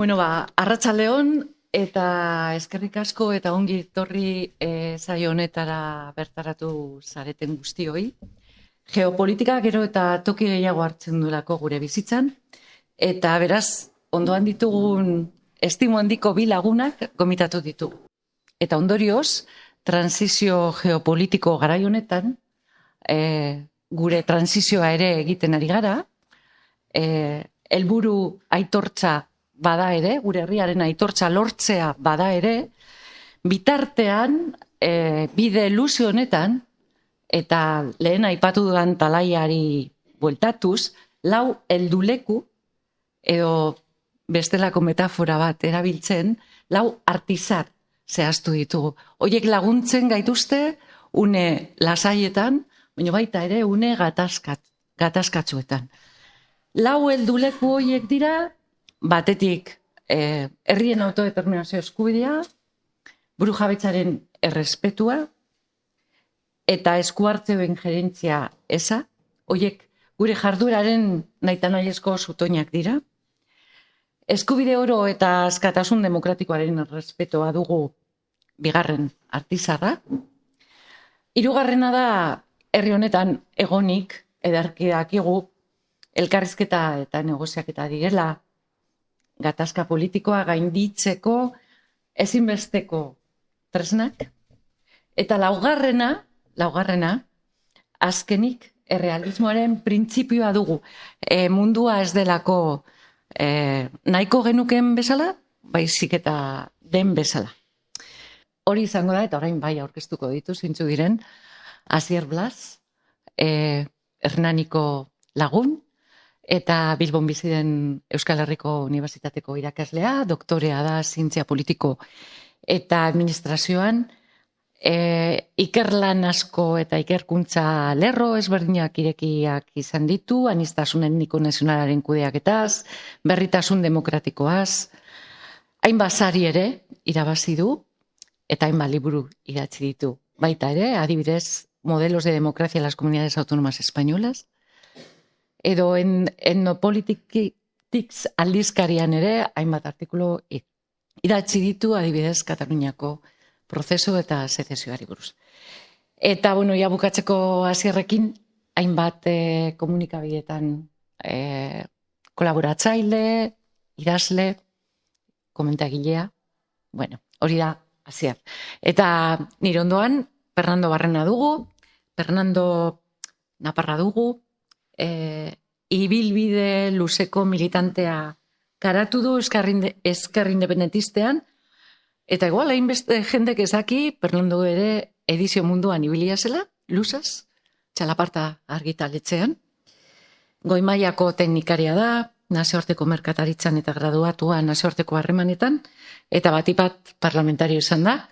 Bueno, arratsaldeon eta eskerrik asko eta ongi etorri saio honetara bertaratu zareten guztioi. Geopolitika gero eta toki gehiago hartzen duelako gure bizitzan, eta beraz, ondoan ditugun estimo handiko bi lagunak gomitatu ditugu. Eta ondorioz, transizio geopolitiko garai honetan, gure transizioa ere egiten ari gara, helburu aitortza bada ere, gure herriaren aitortza lortzea bada ere, bitartean, bide luze honetan, eta lehen aipatu dudan talaiari bueltatuz, lau helduleku, edo bestelako metafora bat erabiltzen, lau artizar zehaztu ditugu. Hoiek laguntzen gaituzte, une lasaietan, baina baita ere une gatazkatzuetan. Lau helduleku horiek dira, batetik herrien autodeterminazio eskubidea, burujabetzaren errespetua, eta eskuartzeuen gerentzia eza, horiek gure jardueraren nahitanahiezko zutoinak dira. Eskubide oro eta askatasun demokratikoaren errespetoa dugu bigarren artizarra. Hirugarrena da herri honetan egonik ederki dakigu elkarrizketa eta negoziaketa direla, gatazka politikoa gainditzeko ezinbesteko tresnak. Eta laugarrena, azkenik errealismoaren printzipioa dugu. Mundua ez delako nahiko genuken bezala, baizik eta den bezala. Hori izango da, eta orain bai aurkeztuko ditu, zintzu diren, Asier Blas, Hernaniko lagun, eta Bilbon bizi den Euskal Herriko Unibertsitateko irakaslea, doktorea da zientzia politiko eta administrazioan, ikerlan asko eta ikerkuntza lerro ezberdinak irekiak izan ditu, aniztasun etniko nazionalaren kudeaketaz, berritasun demokratikoaz, hainbat sari ere irabazi du, eta hainbat liburu idatzi ditu. Baita ere, adibidez, modelos de democracia en las comunidades autónomas españolas, edo Etnopolitics aldizkarian ere, hainbat artikulu idatzi ditu, adibidez, Kataluniako prozesu eta sezioari buruz. Eta, bueno, ja bukatzeko Asierrekin, hainbat komunikabideetan kolaboratzaile, idazle, komentagilea, bueno, hori da Asier. Eta nire ondoan, Fernando Barrena dugu, Fernando Naparra dugu, ibilbide luzeko militantea karatu du ezker independentistean, eta igual hainbeste jendek ezaki, Fernando ere edizio munduan ibilia zela, luzaz, txalaparta argitaletxean. Goi mailako teknikaria da, nazioarteko merkataritzan eta graduatua nazioarteko harremanetan, eta batipat parlamentario izan da,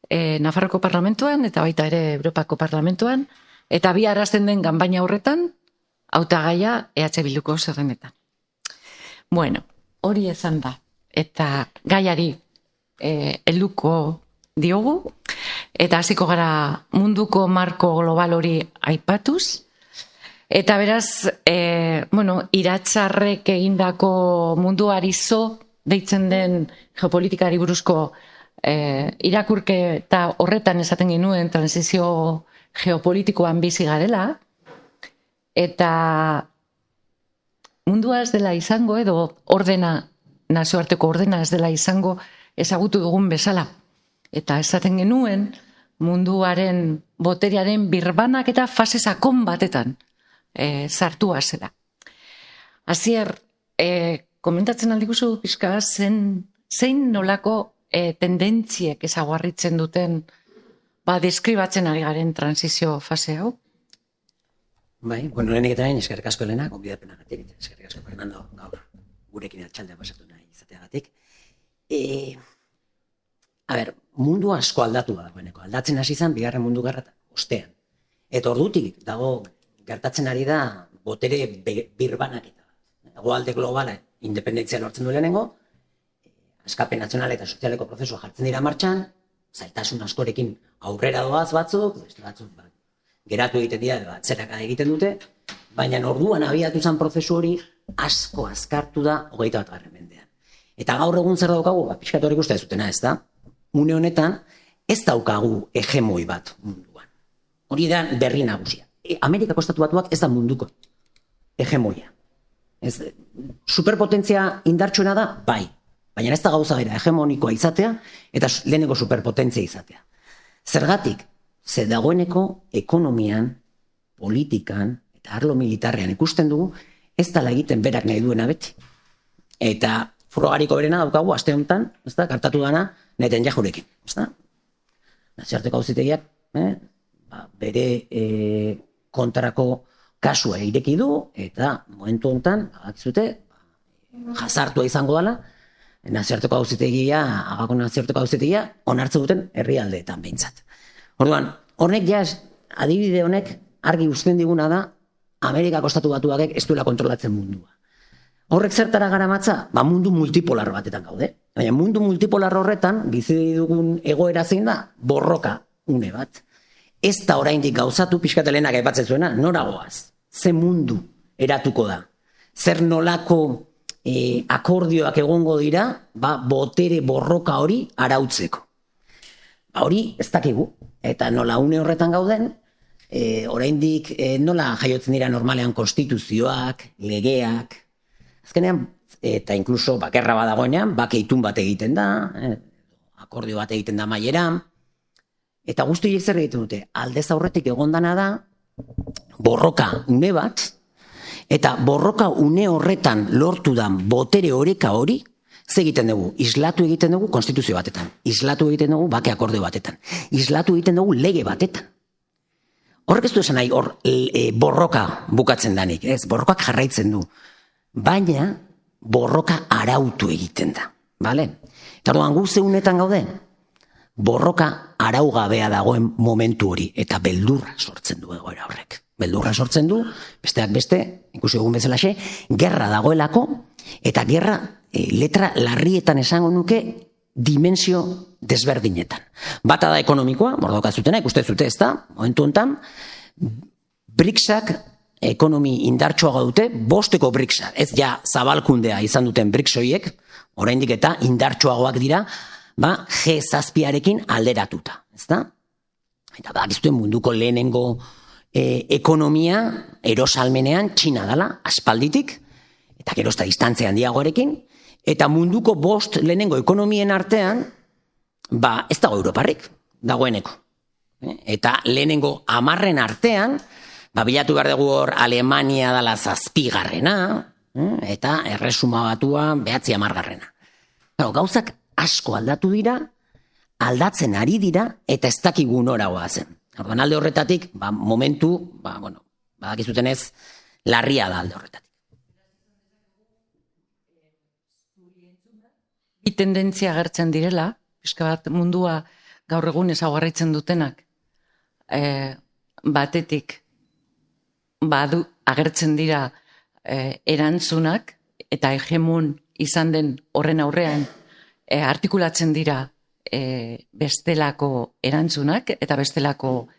Nafarroko parlamentuan eta baita ere Europako parlamentuan, eta bi arazten den ganbaina horretan, hautagaia EH Bilduko zerrendetan. Bueno, hori ezan da, eta gaiari helduko diogu, eta hasiko gara munduko marko global hori aipatuz, eta beraz, iratzarrek egindako munduari zo deitzen den geopolitikari buruzko irakurketa horretan esaten genuen transizio geopolitikoan bizi garela, eta mundua ez dela izango, edo nazioarteko ordena ez dela izango ezagutu dugun bezala. Eta esaten genuen munduaren boterearen birbanak eta fase sakon batetan sartua zela. Asier, komentatzen aldiguzu pixka zein nolako tendentziek ezaguarritzen duten deskribatzen ari garen transizio fase hau? Bai, bueno, lehenik eta eskerrik asko Elena, gonbidapenagatik, eskerrik asko Fernando, gaur gurekin atxaldea pasatu nahi izateagatik. Mundu asko aldatu da, aldatzen hasi zen bigarren mundu gerra ostean. Eta ordutik dago gertatzen ari da botere birbanaketa. Hegoalde globala independentzia lortzen du lehenengo, askapen nazional eta sozialeko prozesua jartzen dira martxan, zailtasun askorekin aurrera doaz batzuk, beste batzuk geratu egiten dira, atzeraka egiten dute, baina orduan abiatu zen prozesu hori asko azkartu da 21. mendean. Eta gaur egun zer daukagu, pixkat hori ikusten zutena, ez da? Une honetan, ez daukagu hegemoi bat munduan. Hori da berri nagusia. Amerikako Estatu Batuak ez da munduko hegemoia. Superpotentzia indartsuena da, bai. Baina ez da gauza bera hegemonikoa izatea eta lehenengo superpotentzia izatea. Zergatik, ze dagoeneko ekonomian, politikan eta arlo militarrean ikusten dugu, ez dela egiten berak nahi duena beti. Eta frogariko berena daukagu aste honetan, ez da, kartatu dana Netanyahurekin, ez da? Nazioarteko auzitegiak, bere kontrako kasua ireki du, eta momentu honetan, bakizute, jazartua izango dela, nazioarteko auzitegia, Hagako nazioarteko auzitegia, onartzen duten herrialdeetan behintzat. Orduan, honek adibide honek argi uzten diguna da, Amerikako Estatu Batuak ez duela kontrolatzen mundua. Horrek zertara garamatza? Mundu multipolar batetan gaude. Baina mundu multipolar horretan, bizi dugun egoera zein da, borroka une bat. Ez da oraindik gauzatu pixkatelenak aipatzen zuena, nora goaz? Ze mundu eratuko da? Zer nolako akordioak egongo dira, botere borroka hori arautzeko. Hori ez dakigu, eta nola une horretan gauden, oraindik nola jaiotzen dira normalean konstituzioak, legeak, azkenean, eta inkluso bakerra badagoenean, bakeitun bat egiten da, akordio bat egiten da maieran, eta guztiek zer egiten dute, aldez aurretik egondana da, borroka une bat, eta borroka une horretan lortu dan botere oreka hori, ze egiten dugu, islatu egiten dugu konstituzio batetan, islatu egiten dugu bake akordio batetan, islatu egiten dugu lege batetan. Horrek ez du esan nahi, borroka bukatzen danik, ez, borrokak jarraitzen du. Baina, borroka arautu egiten da, bale? Eta orduan gu ze unetan gaude, borroka araugabea dagoen momentu hori, eta beldurra sortzen du egoera horrek. Beldurra sortzen du, besteak beste, ikusi egun bezalaxe, gerra dagoelako, eta gerra letra larrietan esango nuke dimensio desberdinetan. Bata da ekonomikoa, mordokazutena, ikuste zute ez da, momentu honetan, BRICSak ekonomi indartsuago dute, 5 BRICSak, ez ja zabalkundea izan duten BRICS horiek, oraindik eta indartsuagoak dira, G7arekin alderatuta, ez da? Eta bakizuten munduko lehenengo ekonomia erosalmenean Txina dela, aspalditik, eta gero ez da distantzia handiagoarekin, eta munduko 5 lehenengo ekonomien artean, ez dago Europarrik, dagoeneko. Eta lehenengo 10 artean, bilatu behar dugu hor Alemania dela 7garrena, eta Erresuma Batua 9garrena. Gauzak asko aldatu dira, aldatzen ari dira, eta ez dakigu nora goazen. Orduan alde horretatik, momentu, badakizuten ez, larria da alde horretatik. Bi tendentzia agertzen direla, pixka bat mundua gaur egun ezaugarritzen dutenak, batetik agertzen dira erantzunak, eta hegemon izan den horren aurrean artikulatzen dira bestelako erantzunak eta bestelako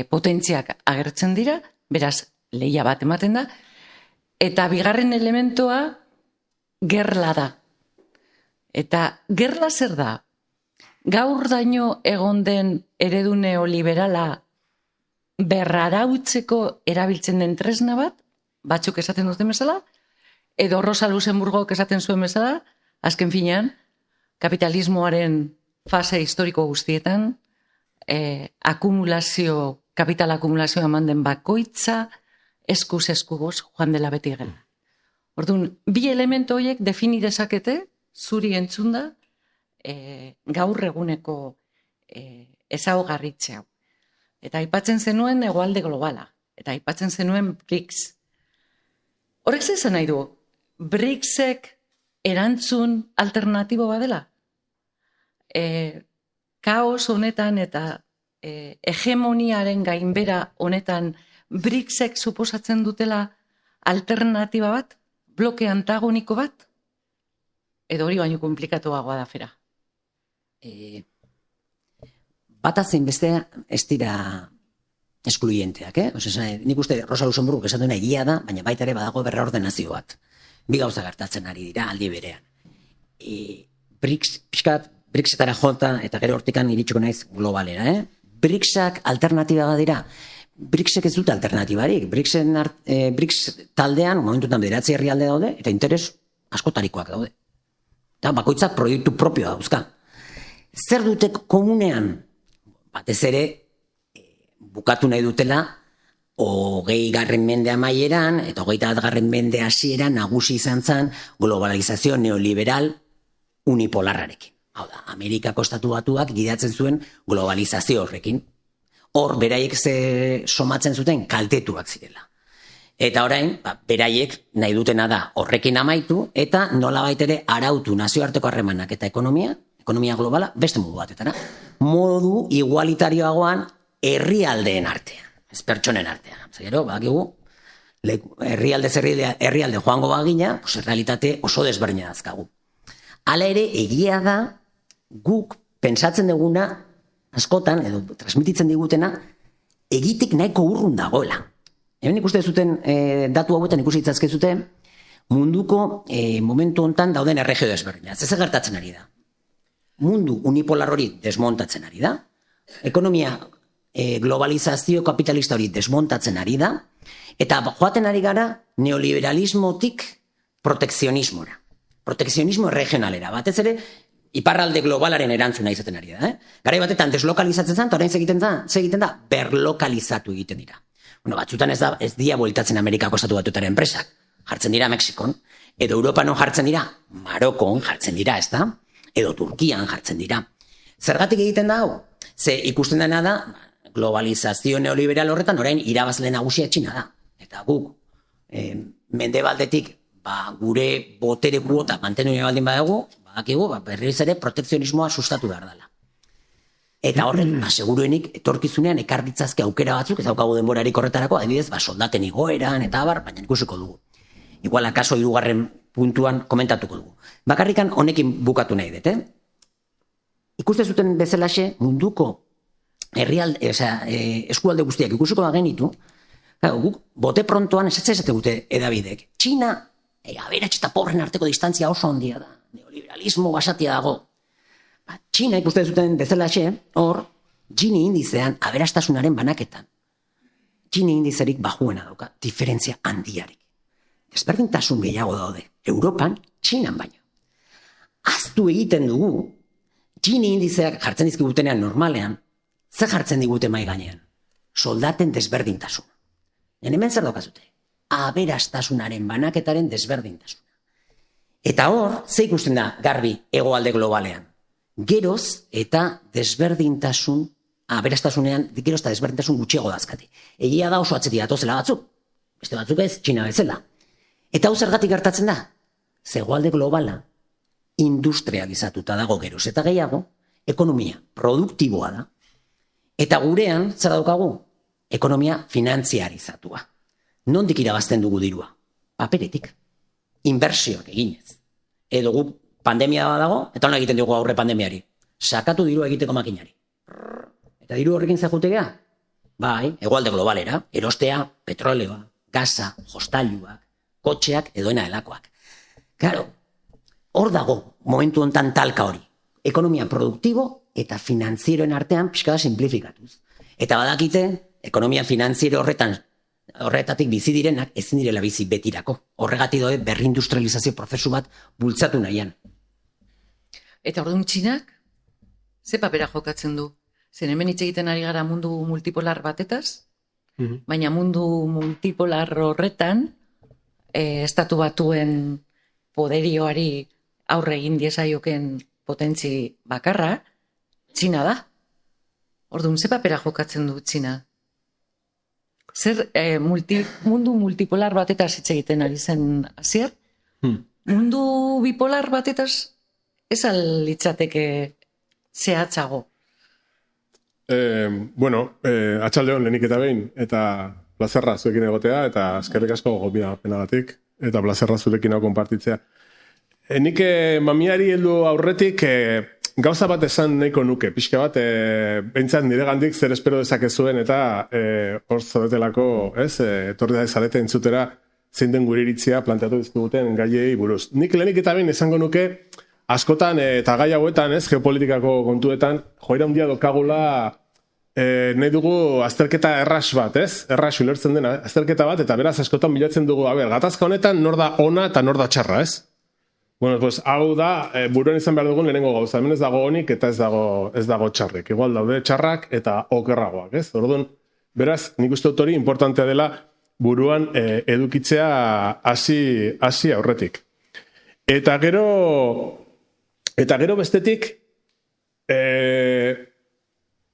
potentziak agertzen dira, beraz lehia bat ematen da, eta bigarren elementoa gerla da. Eta gerla zer da? Gaur daino egon den eredu neoliberala berrarautzeko erabiltzen den tresna bat, batzuk esaten duten bezala, edo Rosa Luxemburgok esaten zuen bezala, azken finean, kapitalismoaren fase historiko guztietan, kapital akumulazioa eman den bakoitza, eskuz eskugoz joan dela beti egela. Orduan, bi elementu horiek defini dezakete, zuri entzunda, gaur eguneko ezaugarritze hau. Eta aipatzen zenuen hegoalde globala, eta aipatzen zenuen BRICS. Horrek zer nahi du? BRICSek erantzun alternatibo badela? Kaos honetan eta hegemoniaren gainbera honetan BRICSek suposatzen dutela alternatiba bat? Bloke antagoniko bat? Edo hori baino komplikatuagoa da fera? Bata zein bestea ez dira eskluyenteak, nik uste Rosa Luxemburgok esaten egia da, baina baita ere badago berraordenazio bat. Bi gauza gertatzen ari dira aldi berean. BRICS-etara jota, eta gero hortikan iritsiko naiz globalera, BRICS-ak alternatiba dira. BRICS-ek ez dute alternatibarik. BRICS taldean, momentutan 9 herrialde daude, eta interes askotarikoak daude. Eta bakoitzak proiektu propioa dauzka. Zer dute komunean? Batez ere, bukatu nahi dutela, 20. mende amaieran, eta 21. mende hasieran nagusi izan zen globalizazio neoliberal unipolarrarekin. Hau da, Amerikako Estatu Batuak gidatzen zuen globalizazio horrekin. Hor, beraiek somatzen zuten kaltetuak zirela. Eta orain, beraiek nahi dutena da horrekin amaitu, eta nolabait ere arautu nazioarteko harremanak eta ekonomia globala, beste modu batetara. Modu igualitarioagoan herrialdeen artean, ez pertsonen artean. Gero, bakigu, herrialde joango bagina, realitate oso desberdina dazkagu. Hala ere, egia da, guk pentsatzen duguna, askotan, edo transmititzen digutena, egitik nahiko urrun dagoela. Hemen ikuste zuten datu hauetan ikusi itzazkezute, munduko momentu hontan dauden erregio desberdinak. Ez gertatzen ari da. Mundu unipolar hori desmontatzen ari da. Ekonomia globalizazio kapitalista hori desmontatzen ari da. Eta joaten ari gara neoliberalismotik protekzionismora. Protekzionismo regionalera. Batez ere, iparralde globalaren erantzuna izaten ari da. Garai batetan deslokalizatzen zen, eta orain egiten da, berlokalizatu egiten dira. Batzutan ez dira bueltatzen Amerikako Estatu Batuetaren enpresak. Jartzen dira Mexikon, edo Europan jartzen dira, Marokon jartzen dira, ez da? Edo Turkian jartzen dira. Zergatik egiten da hau? Ze ikusten dena da, globalizazio neoliberal horretan orain irabazle nagusia Txina da. Eta guk, mendebaldetik, gure botere kuota mantendu baldin badugu, berriz ere protekzionismoa sustatu behar dela. Eta horren, seguruenik, etorkizunean ekarditzazke aukera batzuk, ez daukagu denborarik horretarako, adibidez, soldaten igoeran, eta baina ikusiko dugu. Igual, akaso 3. puntuan komentatuko dugu. Bakarrikan honekin bukatu nahi dut, Ikuste zuten bezalaxe, munduko eskualde guztiak ikusiko da genitu, guk, bote prontoan, esate gute edabidek. Txina, aberats eta pobren arteko distantzia oso handia da, neoliberalismo basatia dago. Txina ikusten zuten bezalaxe, hor, Gini indizean aberastasunaren banaketan. Gini indizerik bajuena dauka, diferentzia handiarik. Desberdintasun gehiago daude, Europan, Txinan baino. Aztu egiten dugu, Gini indizeak jartzen dizkigutenean normalean, zer jartzen digute mai gainean? Soldaten desberdintasuna. Hemen zer daukazute? Aberastasunaren banaketaren desberdintasuna. Eta hor, ze ikusten da garbi hegoalde globalean? Geroz eta desberdintasun, aberastasunean, geroz eta desberdintasun gutxiago dazkate. Egia da oso atzetik datozela batzuk, beste batzuk ez, Txina bezala. Eta hau zergatik gertatzen da? Hegoalde globala industrializatuta dago geroz eta gehiago, ekonomia produktiboa da, eta gurean, zer daukagu? Ekonomia finantziarizatua. Nondik irabazten dugu dirua? Paperetik. Inbertsioak eginez. Edo guk pandemia dago, eta hona egiten dugu aurre pandemiari. Sakatu dirua egiteko makinari. Eta diru horrekin zajutegea? Bai, hegoalde globalera, erostea, petroleoa, gaza, hostailuak, kotxeak edoena helakoak. Claro, hor dago momentu hontan talka hori. Ekonomia produktibo eta finanzieroen artean pixka da simplifikatuz. Eta badakite, ekonomia finanziero horretatik bizi direnak ezin direla bizi betirako. Horregatik doa berrindustrializazio prozesu bat bultzatu nahian. Eta orduan Txinak, ze papera jokatzen du? Zen hemen hitz egiten ari gara mundu multipolar batetaz, baina mundu multipolar horretan, estatu batuen poderioari aurre egin diezaioken potentzi bakarra, Txina da. Orduan, ze papera jokatzen du Txina? Zer mundu multipolar batetaz hitz egiten ari zen Asier? Mundu bipolar batetaz ez alitzateke zehatzago? Atxaldeon lehenik eta behin, eta plazerra zuekin egotea, eta eskerrik asko gobia penagatik, eta plazerra zurekin hau konpartitzea. Nik mamiari heldu aurretik gauza bat esan nahiko nuke, pixka bat, behintzat nire gandik zer espero dezakezuen, eta hor zoretelako, etorri da ezarete entzutera zein den gure iritzia planteatu dizkiguten gaiei buruz. Nik lehenik eta behin esango nuke, askotan, eta gai hauetan, geopolitikako kontuetan, joera handia dokagula nahi dugu azterketa erras bat, erras ulertzen dena, azterketa bat, eta beraz askotan bilatzen dugu, gatazka honetan nor da ona eta nor da txarra, Bueno, pues hau da, buruan izan behar dugun lehenengo gauza, hemen ez dago onik eta ez dago txarrik. Igual daude txarrak eta okerragoak, Orduan, beraz, nik uste dut hori importantea dela buruan edukitzea hasi aurretik. Eta gero bestetik,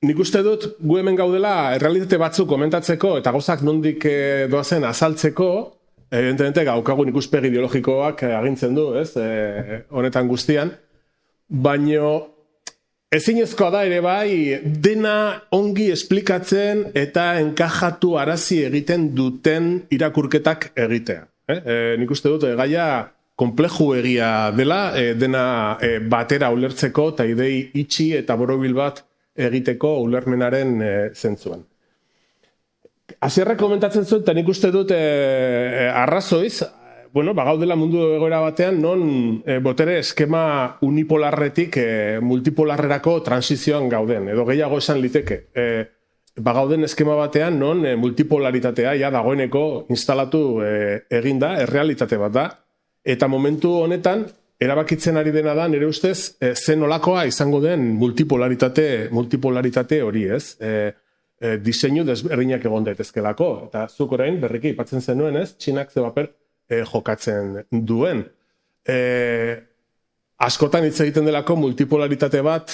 nik uste dut gu hemen gaudela errealitate batzuk komentatzeko eta gauzak nondik doazen azaltzeko, evidentemente gaukagun ikuspegi ideologikoak agintzen du, honetan guztian, baino ezinezkoa da ere bai dena ongi esplikatzen eta enkajatu arazi egiten duten irakurketak egitea. Nik uste dut gaia konpleju egia dela, dena batera ulertzeko eta idei itxi eta borobil bat egiteko ulermenaren zentzuan. Hasierrak komentatzen zuen, eta nik uste dut arrazoiz, gaudela mundu egoera batean, non botere eskema unipolarretik multipolarrerako transizioan gauden, edo gehiago esan liteke. Gauden eskema batean, non multipolaritatea ja dagoeneko instalatu eginda, errealitate bat da, eta momentu honetan, erabakitzen ari dena da, nire ustez, zen olakoa izango den multipolaritate hori, diseinu desberdinak egon daitezkelako. Eta zuk orain berriki ipatzen zenuen, Txinak ze paper jokatzen duen. Askotan hitz egiten delako multipolaritate bat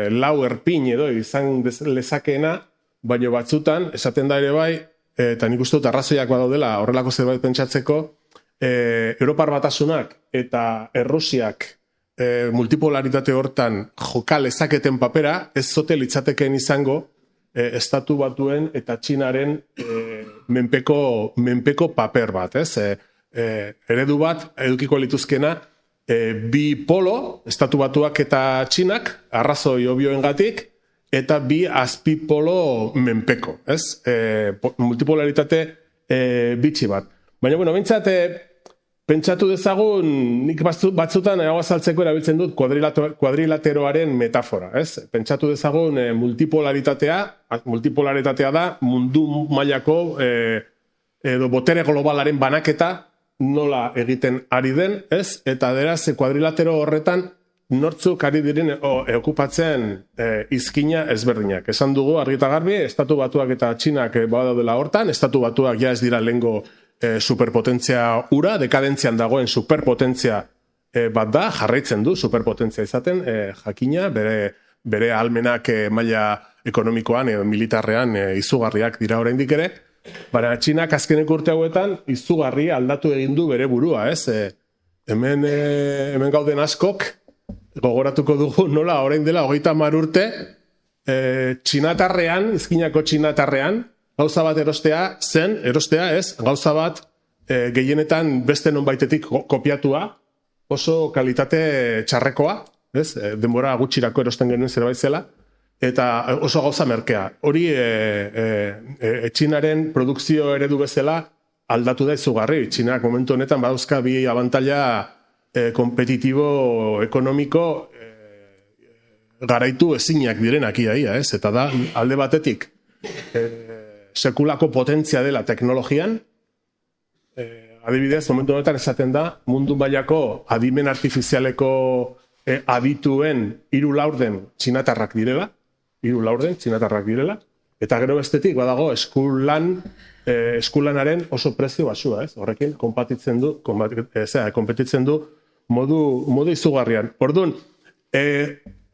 lau erpin edo izan lezakeena, baina batzutan esaten da ere bai, eta nik uste dut arrazoiak badaudela horrelako zerbait pentsatzeko, Europar Batasunak eta Errusiak multipolaritate hortan joka lezaketen papera ez zote litzatekeen izango Estatu Batuen eta Txinaren menpeko paper bat, eredu bat edukiko lituzkena bi polo, Estatu Batuak eta Txinak, arrazoi obioengatik, eta bi azpipolo menpeko, multipolaritate bitxi bat. Baina, bintzat, pentsatu dezagun, nik batzutan hau azaltzeko erabiltzen dut kuadrilateroaren metafora, Pentsatu dezagun multipolaritatea da mundu mailako edo botere globalaren banaketa nola egiten ari den, Eta beraz, kuadrilatero horretan nortzuk ari diren okupatzen izkina ezberdinak. Esan dugu, argi eta garbi, Estatu Batuak eta Txinak badaudela hortan, Estatu Batuak ja ez dira lehengo superpotentzia ura, dekadentzian dagoen superpotentzia bat da, jarraitzen du superpotentzia izaten, jakina, bere almenak maila ekonomikoan edo militarrean izugarriak dira oraindik ere, baina Txinak azkenek urte hauetan izugarri aldatu egin du bere burua, Hemen gauden askok, gogoratuko dugu nola orain dela 30 urte, txinatarrean, izkinako txinatarrean, gauza bat erostea, gauza bat gehienetan beste nonbaitetik kopiatua, oso kalitate txarrekoa, denbora gutxirako erosten genuen zerbait zela, eta oso gauza merkea. Hori Txinaren produkzio eredu bezala aldatu da izugarri. Txinak momentu honetan badauzka bi abantaila kompetitibo ekonomiko garaitu ezinak direnak ia, eta da alde batetik sekulako potentzia dela teknologian, adibidez, momentu honetan esaten da, mundu mailako adimen artifizialeko adituen 3 laurden txinatarrak direla, eta gero bestetik badago eskulanaren oso prezio basua, horrekin konpetitzen du modu izugarrian. Orduan,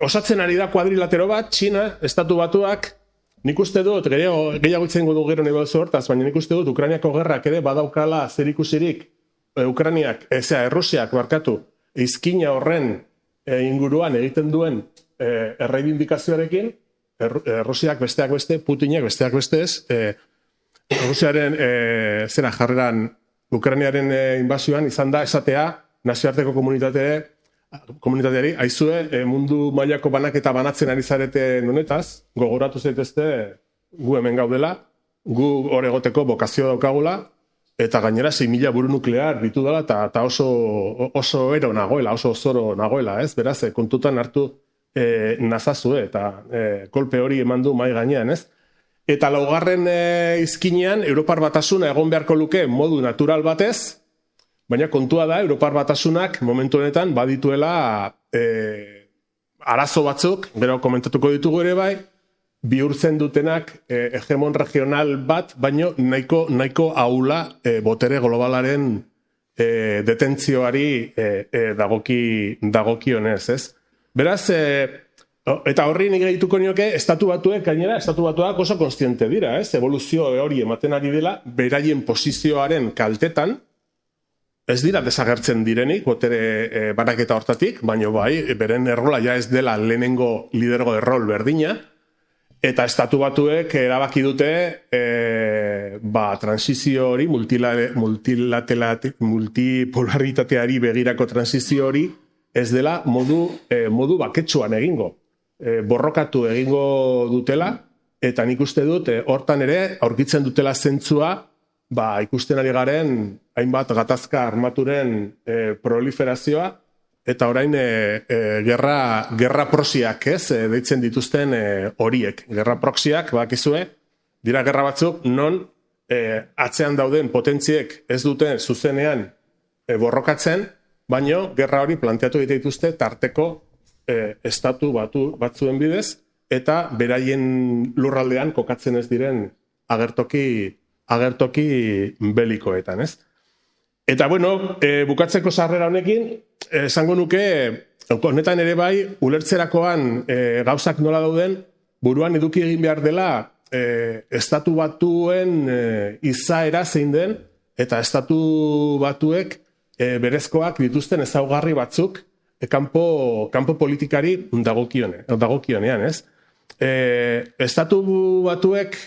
osatzen ari da kuadrilatero bat, Txina, Estatu Batuak, nik uste dut, gehiago itzen du gero nahi baduzu hortaz, baina nik uste dut Ukrainiako gerrak ere badaukala zerikusirik Errusiak barkatu, izkina horren inguruan egiten duen erreibindikazioarekin, Errusiak besteak beste, Putinak besteak beste ez, Errusiaren jarreran Ukrainiaren inbasioan izan da esatea nazioarteko komunitateari, aizue mundu mailako banaketa banatzen ari zarete honetaz, gogoratu zaitezte gu hemen gaudela, gu hor egoteko bokazio daukagula, eta gainera 6.000 buru nuklear ditu dela, eta oso ero nagoela, oso zoro nagoela, ez? Beraz, kontutan hartu nazazue, eta kolpe hori eman du mai gainean, ez? Eta laugarren izkinean, Europar Batasuna egon beharko luke modu natural batez, baina kontua da, Europar Batasunak momentu honetan badituela arazo batzuk, gero komentatuko ditugu ere bai, bihurtzen dutenak hegemon regional bat, baino nahiko ahula botere globalaren detentzioari dagokionez, ez? Beraz, eta horri nik gehituko nioke, estatu batuek, gainera, estatu batuak oso konstiente dira, ez? Evoluzio hori ematen ari dela, beraien posizioaren kaltetan, ez dira desagertzen direnik, botere banaketa hortatik, baina bai, beren errola ja ez dela lehenengo lidergo errol berdina, eta estatu batuek erabaki dute transizio hori, multipolaritateari begirako transizio hori, ez dela modu baketsuan egingo. Borrokatu egingo dutela, eta nik uste dut, hortan ere, aurkitzen dutela zentzua, ikusten ari garen, hainbat gatazka armaturen proliferazioa, eta orain gerra proxiak, ez, deitzen dituzten horiek. Gerra proxiak, bakizue, dira gerra batzuk, non atzean dauden potentziek ez duten zuzenean borrokatzen, baino gerra hori planteatu egite dituzte tarteko estatu batzuen bidez, eta beraien lurraldean kokatzen ez diren agertoki belikoetan, ez? Eta, bueno, bukatzeko sarrera honekin, esango nuke, honetan ere bai, ulertzerakoan gauzak nola dauden, buruan eduki egin behar dela estatu batuen izaera zein den, eta estatu batuek berezkoak dituzten ezaugarri batzuk kanpo politikari dagokionean, ez? Estatu batuek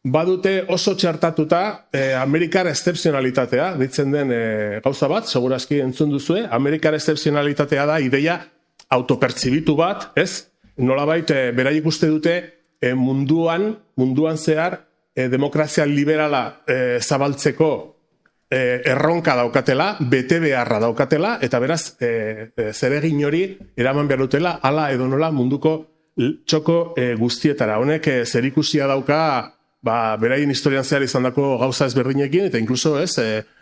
badute oso txertatuta Amerikar excepzionalitatea, ditzen den gauza bat, segurazki entzun duzue, Amerikar excepzionalitatea da ideia autopertzibitu bat, ez? Nolabait beraiek uste dute munduan zehar demokrazia liberala zabaltzeko erronka daukatela, bete beharra daukatela, eta beraz zeregin hori eraman behar dutela, hala edo nola munduko txoko guztietara. Honek zerikusia dauka beraien historian zehar izandako gauza ezberdinekin, eta inkluso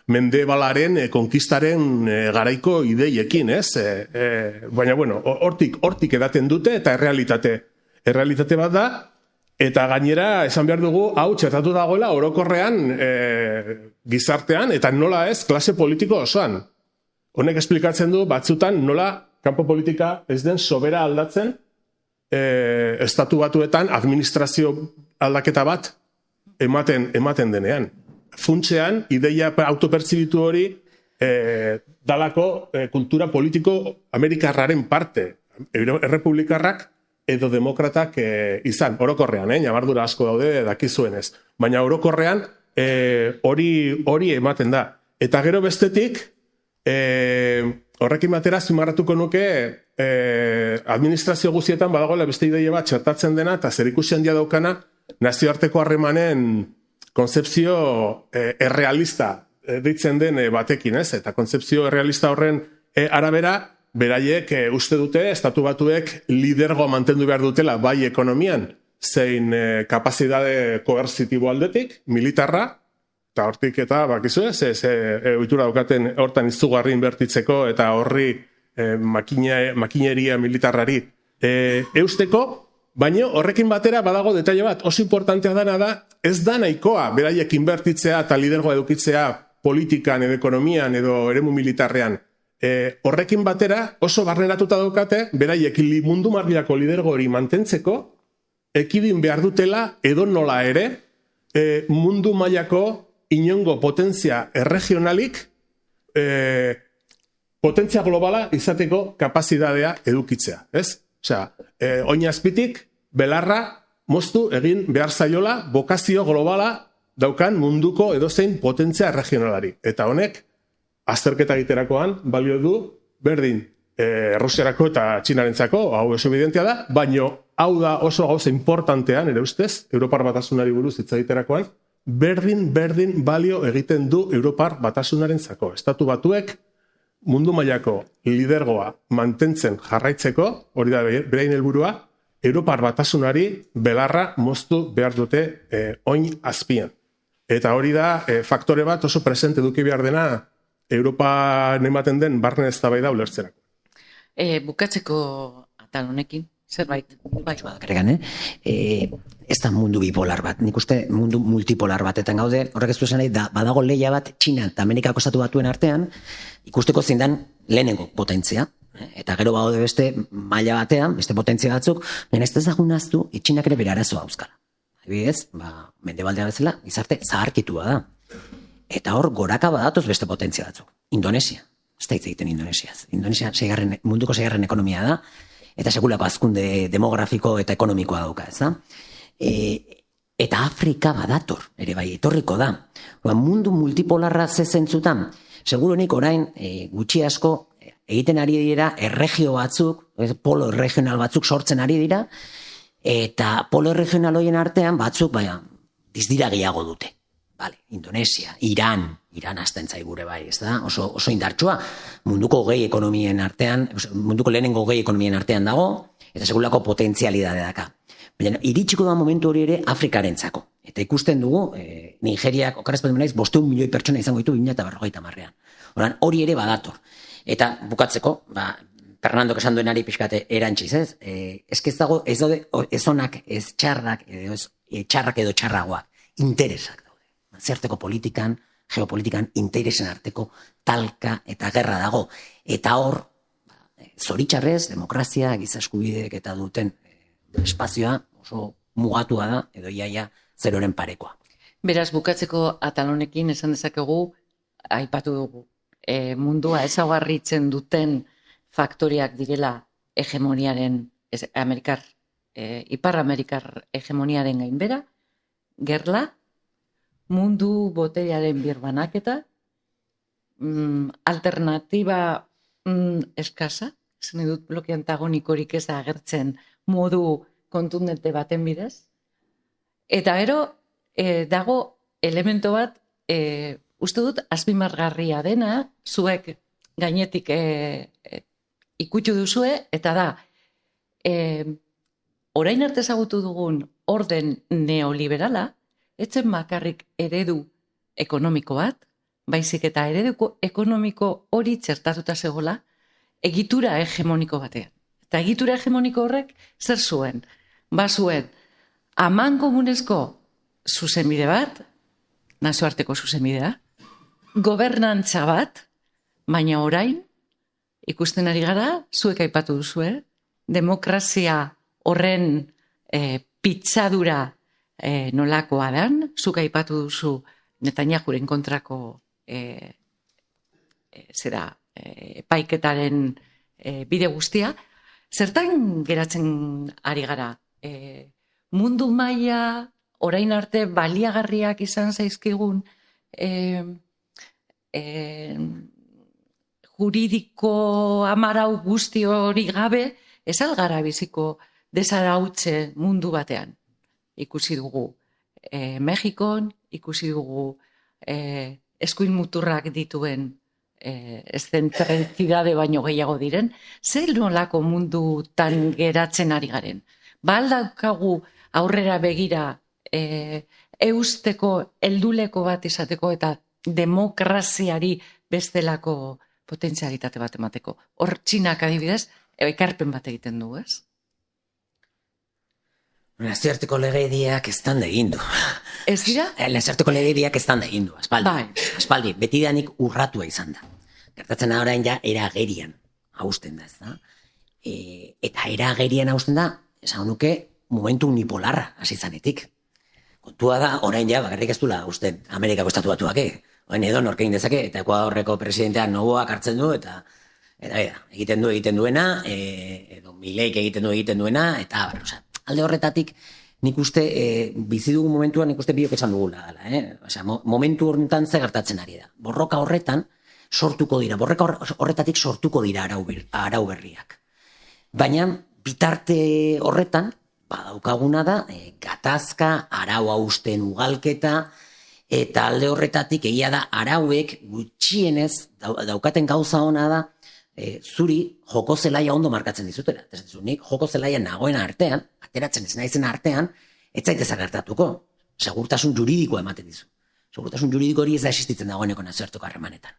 Mendebalaren konkistaren garaiko ideiekin, ez? Baina, bueno, hortik edaten dute, eta errealitate bat da, eta gainera, esan behar dugu, hau txertatu dagoela orokorrean gizartean, eta nola ez, klase politiko osoan. Honek esplikatzen du, batzutan, nola kanpo politika ez den sobera aldatzen, estatu batuetan administrazio aldaketa bat ematen denean. Funtsean, ideia autopertzibitu hori dalako kultura politiko amerikarraren parte. Errepublikarrak edo demokratak izan, orokorrean, nabardura asko daude dakizuenez. Baina orokorrean hori ematen da. Eta gero bestetik, horrekin batera zimarratuko nuke administrazio guztietan badagoela beste ideia bat txertatzen dena eta zerikusi handia daukana nazioarteko harremanen konzepzio errealista deitzen den batekin, ez? Eta konzepzio errealista horren arabera, beraiek uste dute, estatu batuek lidergoa mantendu behar dutela bai ekonomian, zein kapazitate koerzitibo aldetik, militarra, eta hortik eta bakizue, ohitura daukaten hortan izugarri inbertitzeko eta horri makineria militarrari eusteko, baina horrekin batera badago detaile bat, oso importantea dana da, ez da nahikoa beraiek inbertitzea eta lidergoa edukitzea politikan edo ekonomian edo eremu militarrean. Horrekin batera oso barneratuta daukate, beraiek mundu marbilako lidergo hori mantentzeko, ekidin behar dutela edo nola ere, mundu mailako inongo potentzia erregionalik, potentzia globala izateko kapazitatea edukitzea, ez? Osea, oinazpitik, belarra, moztu egin behar zaiola, bokazio globala daukan munduko edozein potentzia regionalari. Eta honek, azterketa egiterakoan, balio du, berdin, Rusiarako eta Txinarentzako, hau oso evidentea da, baino hau da oso gauza importantean, ere ustez, Europar Batasunari buruz hitz egiterakoan, berdin balio egiten du Europar Batasunaren zako. Estatu Batuek mundu mailako lidergoa mantentzen jarraitzeko, hori da berain helburua, Europar Batasunari belarra moztu behar dute oin azpian. Eta hori da faktore bat oso presente eduki behar dena Europan ematen den barne eztabaida ulertzerako. Bukatzeko atal honekin, zerbait. Bai. Ez da mundu bipolar bat, nik uste mundu multipolar batetan gaude, horrek ez du esan nahi, badago lehia bat Txina eta Amerikako estatu batuen artean, ikusteko zein den lehenengo potentzia, eta gero baude beste maila batean, beste potentzia batzuk, baina ez dezagun naztu, Txinak ere bere arazoa euskala. Adibidez, mendebaldea bezala, gizarte zaharkitua da. Eta hor, goraka badatoz beste potentzia batzuk. Indonesia. Ez da hitz egiten Indonesiaz. Indonesia munduko 6. ekonomia da, eta sekulako hazkunde demografiko eta ekonomikoa dauka, ez da? Eta Afrika badator, ere bai, etorriko da. Mundu multipolarra zezentzutan, segurunik orain gutxi asko egiten ari dira erregio batzuk, polo regional batzuk sortzen ari dira, eta polo regional horien artean batzuk, dizdira gehiago dute. Vale, Indonesia, Iran azten zaigure bai, ez da? Oso indartsua, munduko munduko lehenengo gei ekonomien artean dago, eta segulako potentzialidade daka. Baina, iritsiko da momentu hori ere Afrikarentzako. Eta ikusten dugu, Nigeriak, okarrezpatu naiz, 500 milioi pertsona izango ditu 2050. Horan, hori ere badator. Eta bukatzeko, Fernandok esan duenari pixkate erantziz, ez? Ez dago, ez daude, ez onak, ez txarrak, txarrak edo txarragoak, interesak daude. Zerteko politikan, geopolitikan, interesen arteko talka eta gerra dago. Eta hor, zoritxarrez, demokrazia, giza eskubideek eta duten espazioa oso mugatua da, edo iaia zeroren parekoa. Beraz, bukatzeko atal honekin esan dezakegu, aipatu dugu, mundua ezaugarritzen duten faktoriak direla hegemoniaren, ipar-amerikar hegemoniaren gainbera, gerla, mundu boterearen birbanaketa, alternatiba eskasa, esan dut bloke antagonikorik ez da agertzen modu kontundente baten bidez, eta gero dago elemento bat, uste dut azpimargarria dena, zuek gainetik ikutsu duzue, eta da, orain arte ezagutu dugun orden neoliberala, etzen bakarrik eredu ekonomiko bat, baizik eta eredu ekonomiko hori txertatuta zegoela, egitura hegemoniko batean. Eta egitura hegemoniko horrek zer zuen? Zuen, aman komunezko zuzenbide bat, nazioarteko zuzenbidea, gobernantza bat, baina orain, ikusten ari gara, zuek aipatu duzue, demokrazia horren pitzadura nolakoa dan, zuk aipatu duzu Netanyahuren kontrako epaiketaren bide guztia, zertan geratzen ari gara? Mundu maila orain arte baliagarriak izan zaizkigun juridiko amarau guzti hori gabe, ez algara biziko desarautze mundu batean. Ikusi dugu Mexikon, ikusi dugu eskuin muturrak dituen eszentralidade baino gehiago diren, zer nolako mundutan geratzen ari garen. Daukagu aurrera begira eusteko, helduleko bat izateko eta demokraziari bestelako potentzialitate bat emateko. Hor Txinak adibidez, ekarpen bat egiten du, ez? Nazioarteko legediak ez da egin du. Ez dira? Nazioarteko legediak ez da egin du, aspaldi. Betidanik urratua izan da. Gertatzen da orain ja eragerian hausten da, ez da? Eta eragerian hausten da, esan nuke, momentu unipolarra hasi zanetik. Kontua da, orain ja, bakarrik ez dula hausten Amerikako estatu batuak, orain edo norkein dezake, eta Ekuadorreko presidentean Noboak hartzen du, eta egiten duena, edo Mileik egiten duena, eta alde horretatik, nik uste, bizi dugu momentuan, nik uste biok esan dugula. Momentu horretan ze gertatzen ari da. Borroka horretatik sortuko dira arau berriak. Baina, bitarte horretan, badaukaguna da, gatazka, arau hausten ugalketa, Eta alde horretatik egia da arauek gutxienez daukaten gauza ona da zuri joko zelaia ondo markatzen dizutela. Nik joko zelaia nagoen artean, ateratzen ez naizen artean, ez zaitez agertatuko. Segurtasun juridikoa ematen dizu. Segurtasun juridiko hori ez da existitzen dagoeneko nazioarteko harremanetan.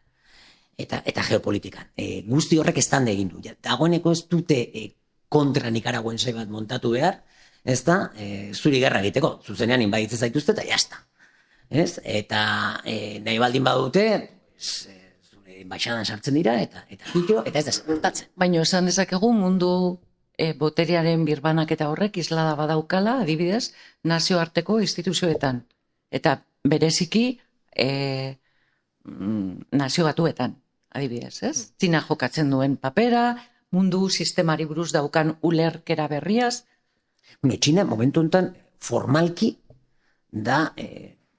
Eta geopolitikan. Guzti horrek estande egin du. Dagoeneko ez dute kontra Nikaraguensai bat montatu behar, ez da, zuri gerra egiteko. Zuzenean inbaditzen zaituzte eta jazta. Eta nahi baldin badute, zure enbaixadan sartzen dira, eta ez da segurtatzen. Baina esan dezakegu mundu boterearen birbanaketa horrek islada badaukala, adibidez, nazioarteko instituzioetan. Eta bereziki nazio batuetan, adibidez, ez? Txina jokatzen duen papera, mundu sistemari buruz daukan ulerkera berriaz. Txina momentu honetan formalki da,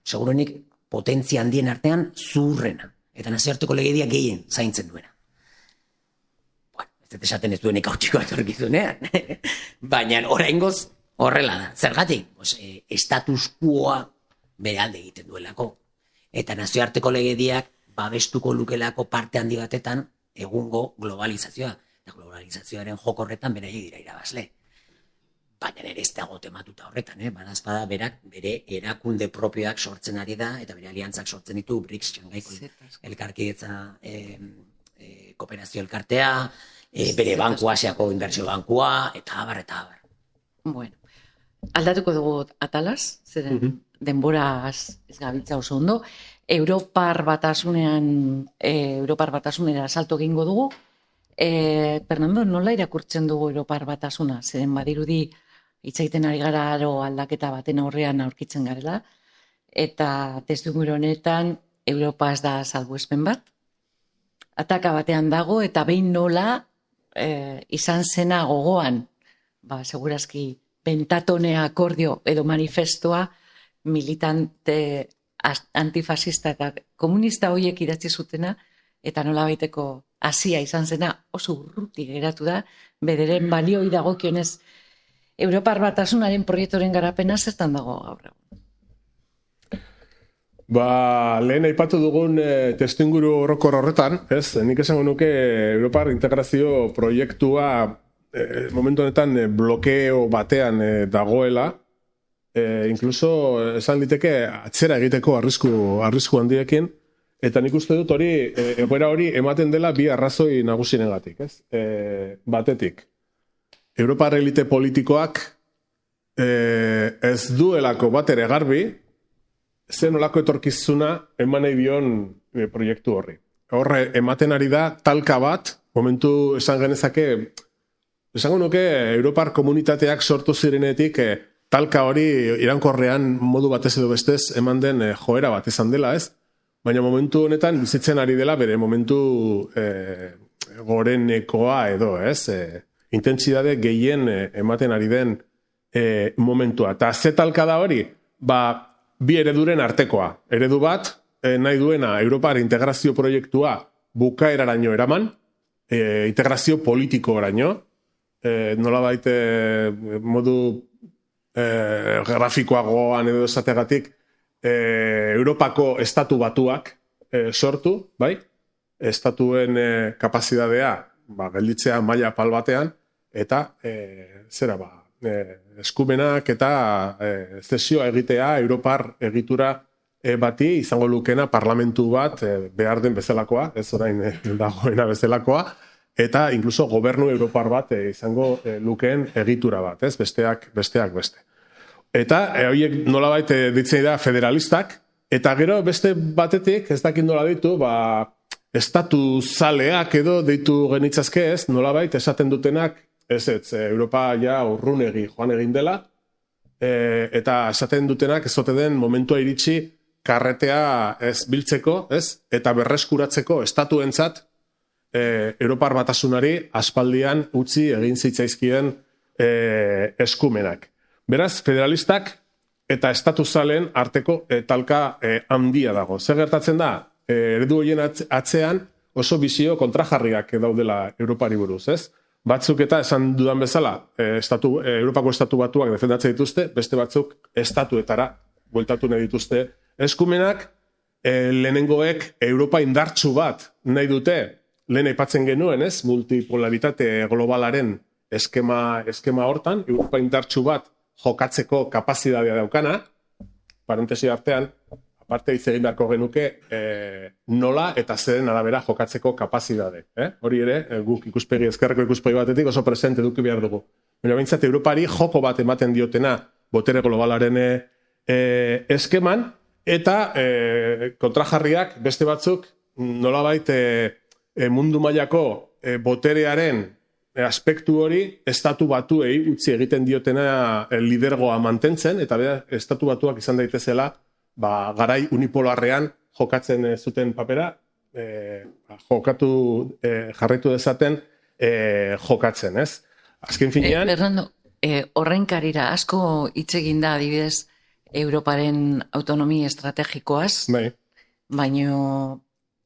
seguruenik potentzia handien artean zurrena. Eta nazioarteko legedia gehien zaintzen duena. Ez esaten ez duenik hautsiko etorkizunean. Baina oraingoz horrela da. Zergatik? Status quoa bere alde egiten duelako. Eta nazioarteko legediak babestuko lukelako parte handi batetan egungo globalizazioa. Eta globalizazioaren joko horretan beraiek dira irabazle. Baina ere ez dago tematuta horretan, badazpada berak bere erakunde propioak sortzen ari da, eta bere aliantzak sortzen ditu, BRICS, Txangaiko elkarkidetza kooperazio elkartea, bere bankua, Asiako inbertsio bankua, eta abar. Bueno, aldatuko dugu atalaz, zeren denboraz ez gabiltza oso ondo. Europar batasunera salto egingo dugu. Fernando, nola irakurtzen dugu Europar batasuna? Zeren badirudi hitzaiten ari gara aro aldaketa baten aurrean aurkitzen garela, eta testuinguru honetan Europa ez da salbuespen bat. Ataka batean dago, eta behin nola izan zena gogoan, segurazki pentatone akordio edo manifestoa militante antifasista eta komunista horiek idatzi zutena, eta nola baiteko hasia izan zena oso urruti geratu da, bederen balioi dagokionez Europar batasunaren proiektoren garapena zertan dago gaur egun. Lehen aipatu dugun testuinguru orokor horretan, nik esango nuke Europar integrazio proiektua momentu honetan blokeo batean dagoela, inkluso esan liteke atzera egiteko arrisku handiekin, eta nik uste dut hori, egoera hori ematen dela bi arrazoi nagusiengatik, batetik. Europar elite politikoak ez duelako bat ere garbi, zen olako etorkizuna eman nahi dion proiektu horri. Horre, ematen ari da talka bat, momentu esan genezake, esango nuke Europar komunitateak sortu zirenetik talka hori iraunkorrean modu batez edo bestez eman den joera bat izan dela, ez? Baina momentu honetan bizitzen ari dela bere momentu gorenekoa edo, ez? Intentsitate gehien ematen ari den momentua. Eta ze talka da hori? Bi ereduren artekoa. Eredu bat, nahi duena Europar integrazio proiektua bukaeraraino eraman, integrazio politiko oraino, nolabait modu grafikoagoan edo esategatik, Europako estatu batuak sortu, bai? Estatuen kapazitatea gelditzea maila pal batean, eta eskumenak eta zesioa egitea Europar egitura bati izango lukena parlamentu bat behar den bezalakoa, ez orain dagoena bezalakoa, eta inkluso gobernu Europar bat izango lukeen egitura bat, ez? Besteak beste. Eta horiek nolabait ditzen da federalistak, eta gero beste batetik, ez dakit nola ditu, estatu zaleak edo deitu genitzazke ez, nolabait esaten dutenak, Europa ja urrunegi joan egin dela, eta esaten dutenak ez ote den momentua iritsi karretea ez biltzeko, ez? Eta berreskuratzeko estatuentzat Europar batasunari aspaldian utzi egin zitzaizkien eskumenak. Beraz, federalistak eta estatu zalen arteko talka handia dago. Zer gertatzen da? Eredu horien atzean oso bizio kontrajarriak daudela Europari buruz, ez? Batzuk eta esan dudan bezala, Europako estatu batuak defendatzen dituzte, beste batzuk estatuetara bueltatu nahi dituzte Eskumenak lehenengoek Europa indartsu bat nahi dute, lehen aipatzen genuen, ez? Multipolaritate globalaren eskema hortan, Europa indartsu bat jokatzeko kapazitatea daukana, parentesi artean, aparte hitz egin beharko genuke nola eta zeren arabera jokatzeko kapazitate. Hori ere, guk ikuspegi ezkerreko ikuspegi batetik oso presente eduki behar dugu. Baina behintzat Europari joko bat ematen diotena botere globalaren eskeman, eta kontrajarriak beste batzuk nolabait mundu mailako boterearen aspektu hori estatu batuei utzi egiten diotena lidergoa mantentzen, eta estatu batuak izan daitezela garai unipolarrean jokatzen zuten papera, jarraitu dezaten jokatzen, ez? Azken finean... Fernando, horren karira asko hitz egin da adibidez Europaren autonomia estrategikoaz, baino,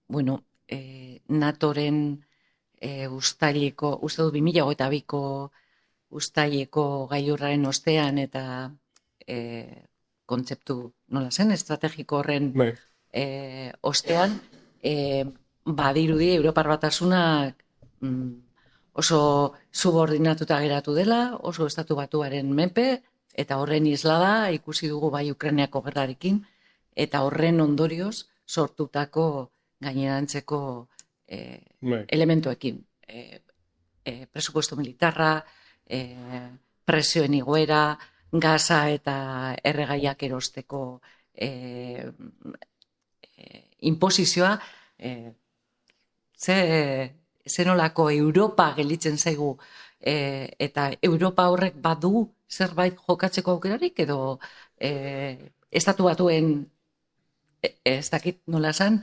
bueno, NATOren ustaileko, uste dut 2022ko ustaileko gailurraren ostean eta kontzeptu nola zen, estrategiko horren ostean, badirudi Europar Batasunak oso subordinatuta geratu dela, oso estatu batuaren menpe, eta horren islada ikusi dugu bai Ukrainiako gerrarekin, eta horren ondorioz sortutako gainerantzeko elementuekin. Presupuesto militarra, presioen igoera, gaza eta erregaiak erosteko inposizioa, zenolako Europa gelitzen zaigu, eta Europa horrek badu zerbait jokatzeko aukerarik, edo estatu batuen ez dakit nola esan,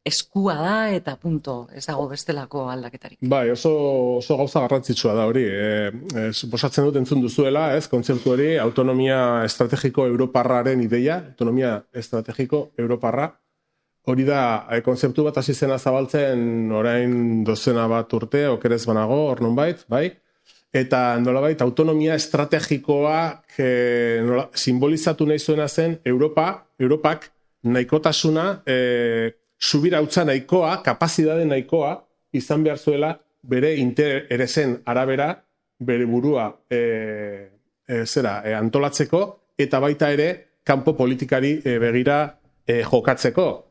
eskua da eta punto, ez dago bestelako aldaketarik. Bai, oso gauza garrantzitsua da hori. Suposatzen dut entzun duzuela, ez, kontzeptu hori, autonomia estrategiko europarraren ideia, autonomia estrategiko europarra. Hori da, kontzeptu bat hasi zena zabaltzen orain dozena bat urte, okerez banago, hor nonbait, bai? Eta nolabait, autonomia estrategikoa simbolizatu nahi zuena zen Europak nahikotasuna, subirautza nahikoa, kapazidade nahikoa, izan behar zuela bere interesen arabera, bere burua antolatzeko, eta baita ere, kanpo politikari begira jokatzeko.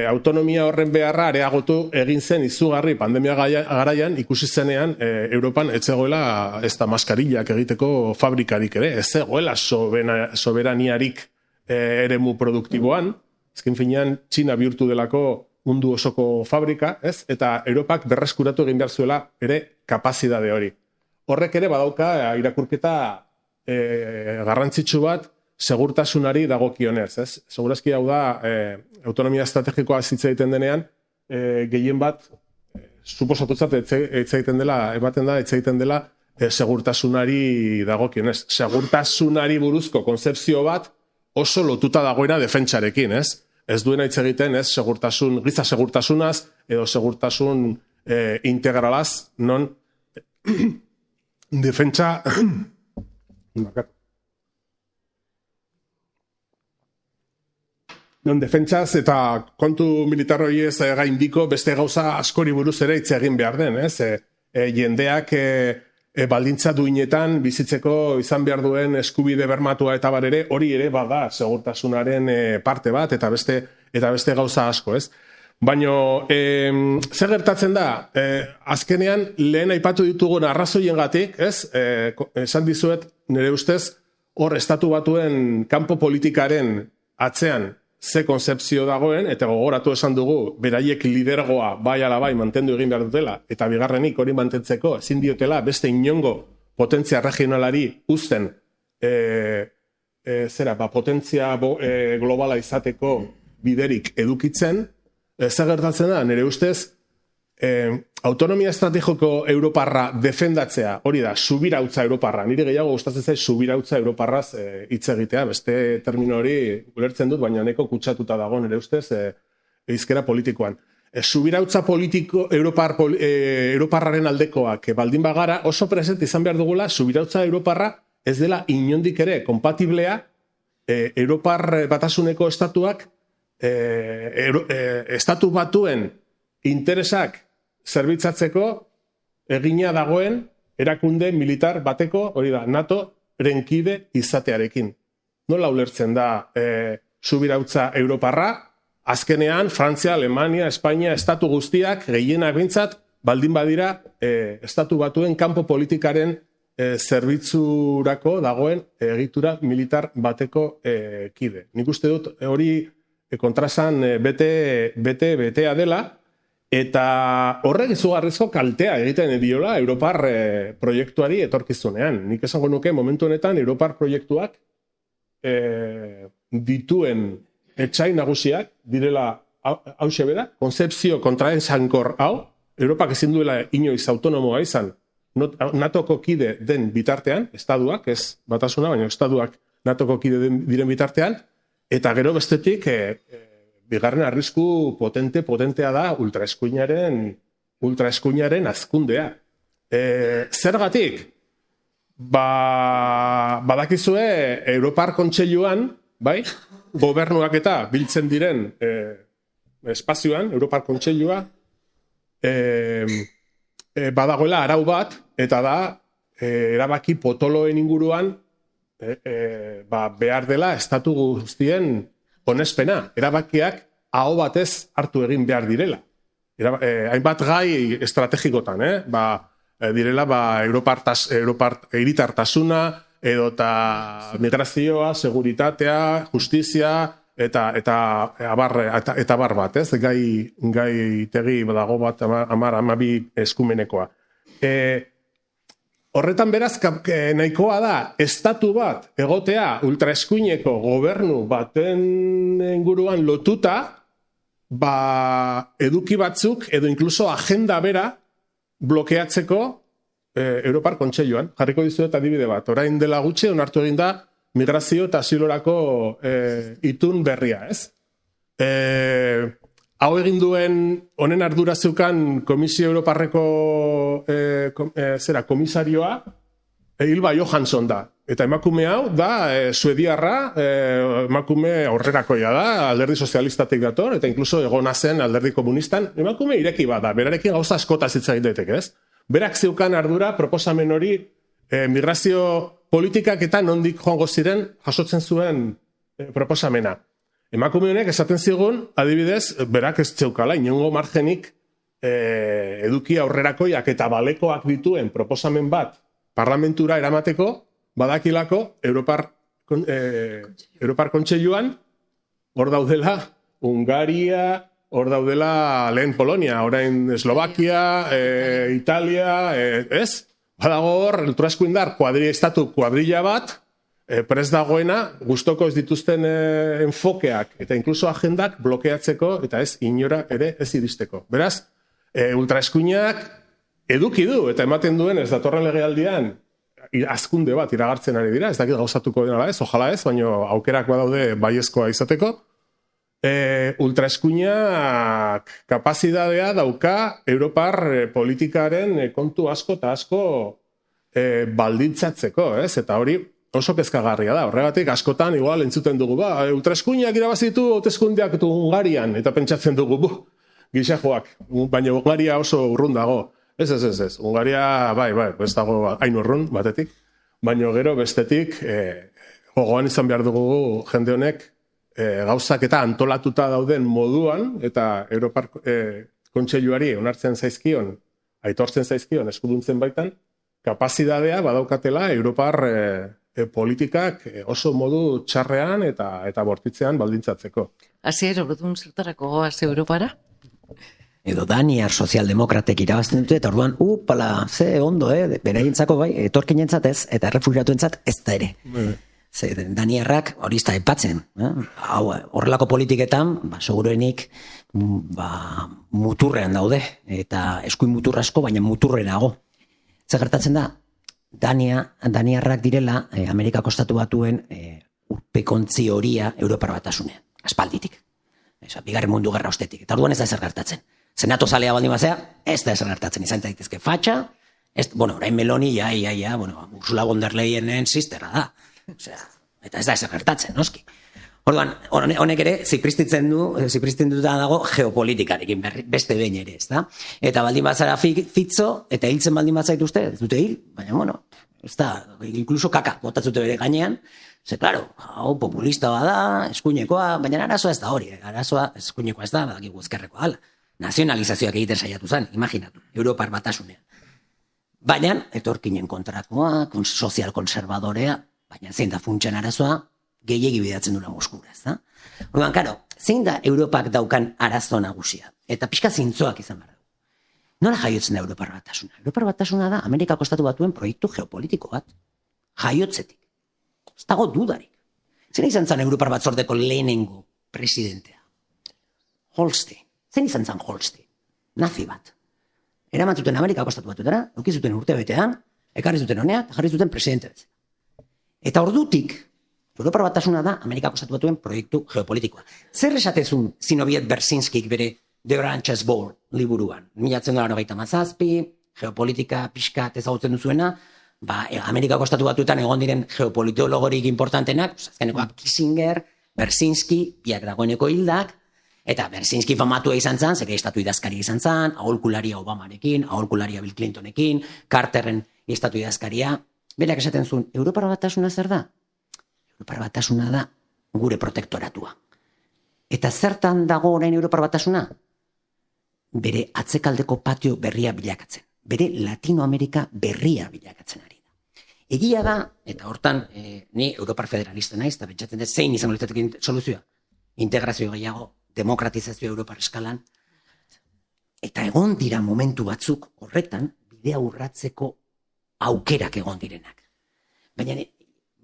Autonomia horren beharra areagotu egin zen izugarri pandemia garaian ikusi zenean Europan ez zegoela ez da maskarillak egiteko fabrikarik ere, ez zegoela soberaniarik eremu produktiboan, ezken finean Txina bihurtu delako mundu osoko fabrika, ez? Eta Europak berreskuratu egin behar zuela ere kapazidade hori. Horrek ere badauka irakurketa garrantzitsu bat segurtasunari dagokionez, ez? Segurazki hau da, autonomia estrategikoa hitz egiten denean, gehien bat, suposatutzat hitz egiten dela, segurtasunari dagokionez. Segurtasunari buruzko konzepzio bat oso lotuta dagoena defentsarekin, ez? Ez duena hitz egiten, ez? Giza segurtasunaz, edo segurtasun integralaz, non defentsa... Non defentsaz eta kontu militarroi ez gaindiko beste gauza askori buruz ere hitz egin behar den, ez? Jendeak baldintza duinetan bizitzeko izan behar duen eskubide bermatua eta bar ere, hori ere bada segurtasunaren parte bat eta beste gauza asko, ez? Baina, zer gertatzen da? Azkenean, lehen aipatu ditugun arrazoiengatik, ez? Esan dizuet, nire ustez, hor estatu batuen kanpo politikaren atzean ze konzepzio dagoen, eta gogoratu esan dugu, beraiek lidergoa bai ala bai mantendu egin behar dutela, eta bigarrenik hori mantentzeko ezin diotela beste inongo potentzia regionalari uzten potentzia globala izateko biderik edukitzen, zer gertatzen da, nire ustez, autonomia estrategiko europarra defendatzea, hori da, subirautza europarra, nire gehiago gustatzen zait subirautza europarraz hitz egitea, beste termino hori ulertzen dut, baina neko kutsatuta dago nire ustez eizkera politikoan. Subirautza politiko europarraren aldekoak baldin bagara, oso present izan behar dugula, subirautza europarra ez dela inondik ere kompatiblea Europar Batasuneko estatuak estatu batuen interesak zerbitzatzeko egina dagoen erakunde militar bateko, hori da, NATO-ren kide izatearekin. Nola ulertzen da subirautza Europarra? Azkenean, Frantzia, Alemania, Espainia, estatu guztiak, gehienak bintzat, baldin badira, estatu batuen kanpo politikaren zerbitzurako dagoen egitura militar bateko kide. Nik uste dut hori kontrasan betea dela, eta horrek izugarrizko kaltea egiten diola Europar proiektuari etorkizunean. Nik esango nuke momentu honetan Europar proiektuak dituen etxai nagusiak direla hauxe bera, konzepzio kontraesankor hau, Europak ezin duela inoiz autonomoa izan, NATOko kide den bitartean, estatuak, ez batasuna, baina estatuak NATOko kide diren bitartean, eta gero bestetik, bigarren arrisku potentea da ultraeskuinaren azkundea. Zergatik? Badakizue Europar Kontseiluan, bai, gobernuak eta biltzen diren espazioan, Europar Kontseilua, badagoela arau bat, eta da, erabaki potoloen inguruan, behar dela estatu guztien onespena, erabakiak aho batez hartu egin behar direla. Hainbat gai estrategikotan, direla Europar hiritartasuna, edota migrazioa, seguritatea, justizia, eta bar bat, ez? Gai tegi dago bat 12 eskumenekoa. Horretan beraz, nahikoa da, estatu bat egotea ultraeskuineko gobernu baten inguruan lotuta, eduki batzuk, edo inkluso agenda bera blokeatzeko Europar Kontseiluan. Jarriko dizuet adibide bat. Orain dela gutxi onartu egin da migrazio eta asilorako itun berria, ez? Hau egin duen honen ardura zeukan Komisio Europarreko komisarioa Ylva Johansson da. Eta emakume hau da suediarra, emakume aurrerakoia da, alderdi sozialistatik dator, eta inkluso egona zen alderdi komunistan, emakume ireki bada, berarekin gauza askotaz hitz egin daiteke, ez? Berak zeukan ardura proposamen hori migrazio politikak eta nondik joango ziren jasotzen zuen proposamena. Emakume honek esaten zigun, adibidez, berak ez zeukala, inongo margenik eduki aurrerakoiak eta balekoak dituen proposamen bat parlamentura eramateko, badakilako Europar Kontseiluan, hor daudela Hungaria, hor daudela lehen Polonia, orain Eslovakia, Italia, ez? Badago hor, ultraeskuindar estatu kuadrilla bat, prest dagoena, gustoko ez dituzten enfokeak eta inkluso agendak blokeatzeko eta ez inora ere ez iristeko. Beraz, ultraeskuinak eduki du eta ematen duen ez datorren legealdian azkunde bat iragartzen ari dira, ez dakit gauzatuko dena ez, ojala ez, baina aukerak badaude baiezkoa izateko. Ultraeskuinak kapazitatea dauka Europar politikaren kontu asko eta asko baldintzatzeko, ez? Eta hori oso kezkagarria da. Horregatik askotan igual entzuten dugu, ultraeskuinak irabazitu hauteskundeak Hungarian, eta pentsatzen dugu, gisajoak, baina Hungaria oso urrun dago. Ez. Hungaria, bai, ez dago hain urrun batetik, baina gero bestetik, gogoan izan behar dugu jende honek gauzak eta antolatuta dauden moduan, eta Europar Kontseiluari onartzen zaizkion, aitortzen zaizkion eskuduntzen baitan, kapazitatea badaukatela Europar politikak oso modu txarrean eta bortitzean baldintzatzeko. Asier, orduan zertarako goaz Europara? Edo Daniar sozialdemokratek irabazten dute, eta orduan, ze ondo, beraientzako bai, etorkinentzat ez, eta errefugiatuentzat ez da ere. Ze Daniarrak hori izta epatzen. Horrelako politiketan, seguruenik muturrean daude, eta eskuin mutur asko, baina muturrenago. Zer gertatzen da, Daniarrak direla Amerikako estatu batuen urpekontzi horia Europar Batasunean, aspalditik. Bigarren mundu gerra ostetik. Eta orduan ez da ezer gertatzen. Senato zalea baldin bazea, ez da ezer gertatzen. Izan zaitezke fatxa, orain Meloni, Ursula von der Leyenen sisterra da. Eta ez da ezer gertatzen, noski. Orduan, honek ere, zipristinduta dago geopolitikarekin, beste behin ere, ez da? Eta baldin bazara fitzo, eta hiltzen baldin bazaituzte, ez dute hil, baina, bueno, ez da, inkluso kaka, botatzute bere gainean, ze, klaro, hau populista bada, eskuinekoa, baina arazoa ez da hori, arazoa eskuinekoa ez da, badakigu ezkerrekoa gala. Nazionalizazioak egiten saiatu zen, imaginatu, Europar batasunean. Baina, etorkinen kontrakoa, sozial konservadorea, baina zein da funtsen arazoa, gehiegi bidatzen dura Moskura, ez da? Orduan, karo, zein da Europak daukan arazo nagusia? Eta pixka zintzoak izan behar du. Nola jaiotzen da Europar batasuna? Europar batasuna da Amerikako Estatu Batuen proiektu geopolitiko bat. Jaiotzetik. Ez dago dudarik. Zein izan zen Europar batzordeko lehenengo presidentea? Holstein. Zein izan zen Holstein? Nazi bat. Eraman zuten Amerikako Estatu Batuetara, eukizuten urtebetean, ekarri zuten honea, eta jarri zuten presidente bezala. Eta ordutik, Europar batasuna da Amerikako Estatu Batuen proiektu geopolitikoa. Zer esatezun Zinoviev Berzinskik bere The Orange Bowl liburuan? 1997, geopolitika pixkat ezagutzen duzuena, Amerikako Estatu Batuetan egon diren geopolitologorik importantenak, azkenekoak Kissinger, Berzinski, biak dagoeneko hildak, eta Berzinski famatua izan zen, zer estatu idazkaria izan zen, aholkularia Obamarekin, aholkularia Bill Clintonekin, Carterren estatu idazkaria, berak esaten zuen, Europar batasuna zer da? Europar batasuna da gure protektoratua. Eta zertan dago orain Europar batasuna? Bere atzekaldeko patio berria bilakatzen. Bere Latinoamerika berria bilakatzen ari da. Egia da, eta hortan ni Europar federalista naiz, eta pentsatzen dut zein izango litzatekin soluzioa? Integrazio gehiago, demokratizazio Europar eskalan, eta egon dira momentu batzuk horretan bidea urratzeko aukerak egon direnak. Baina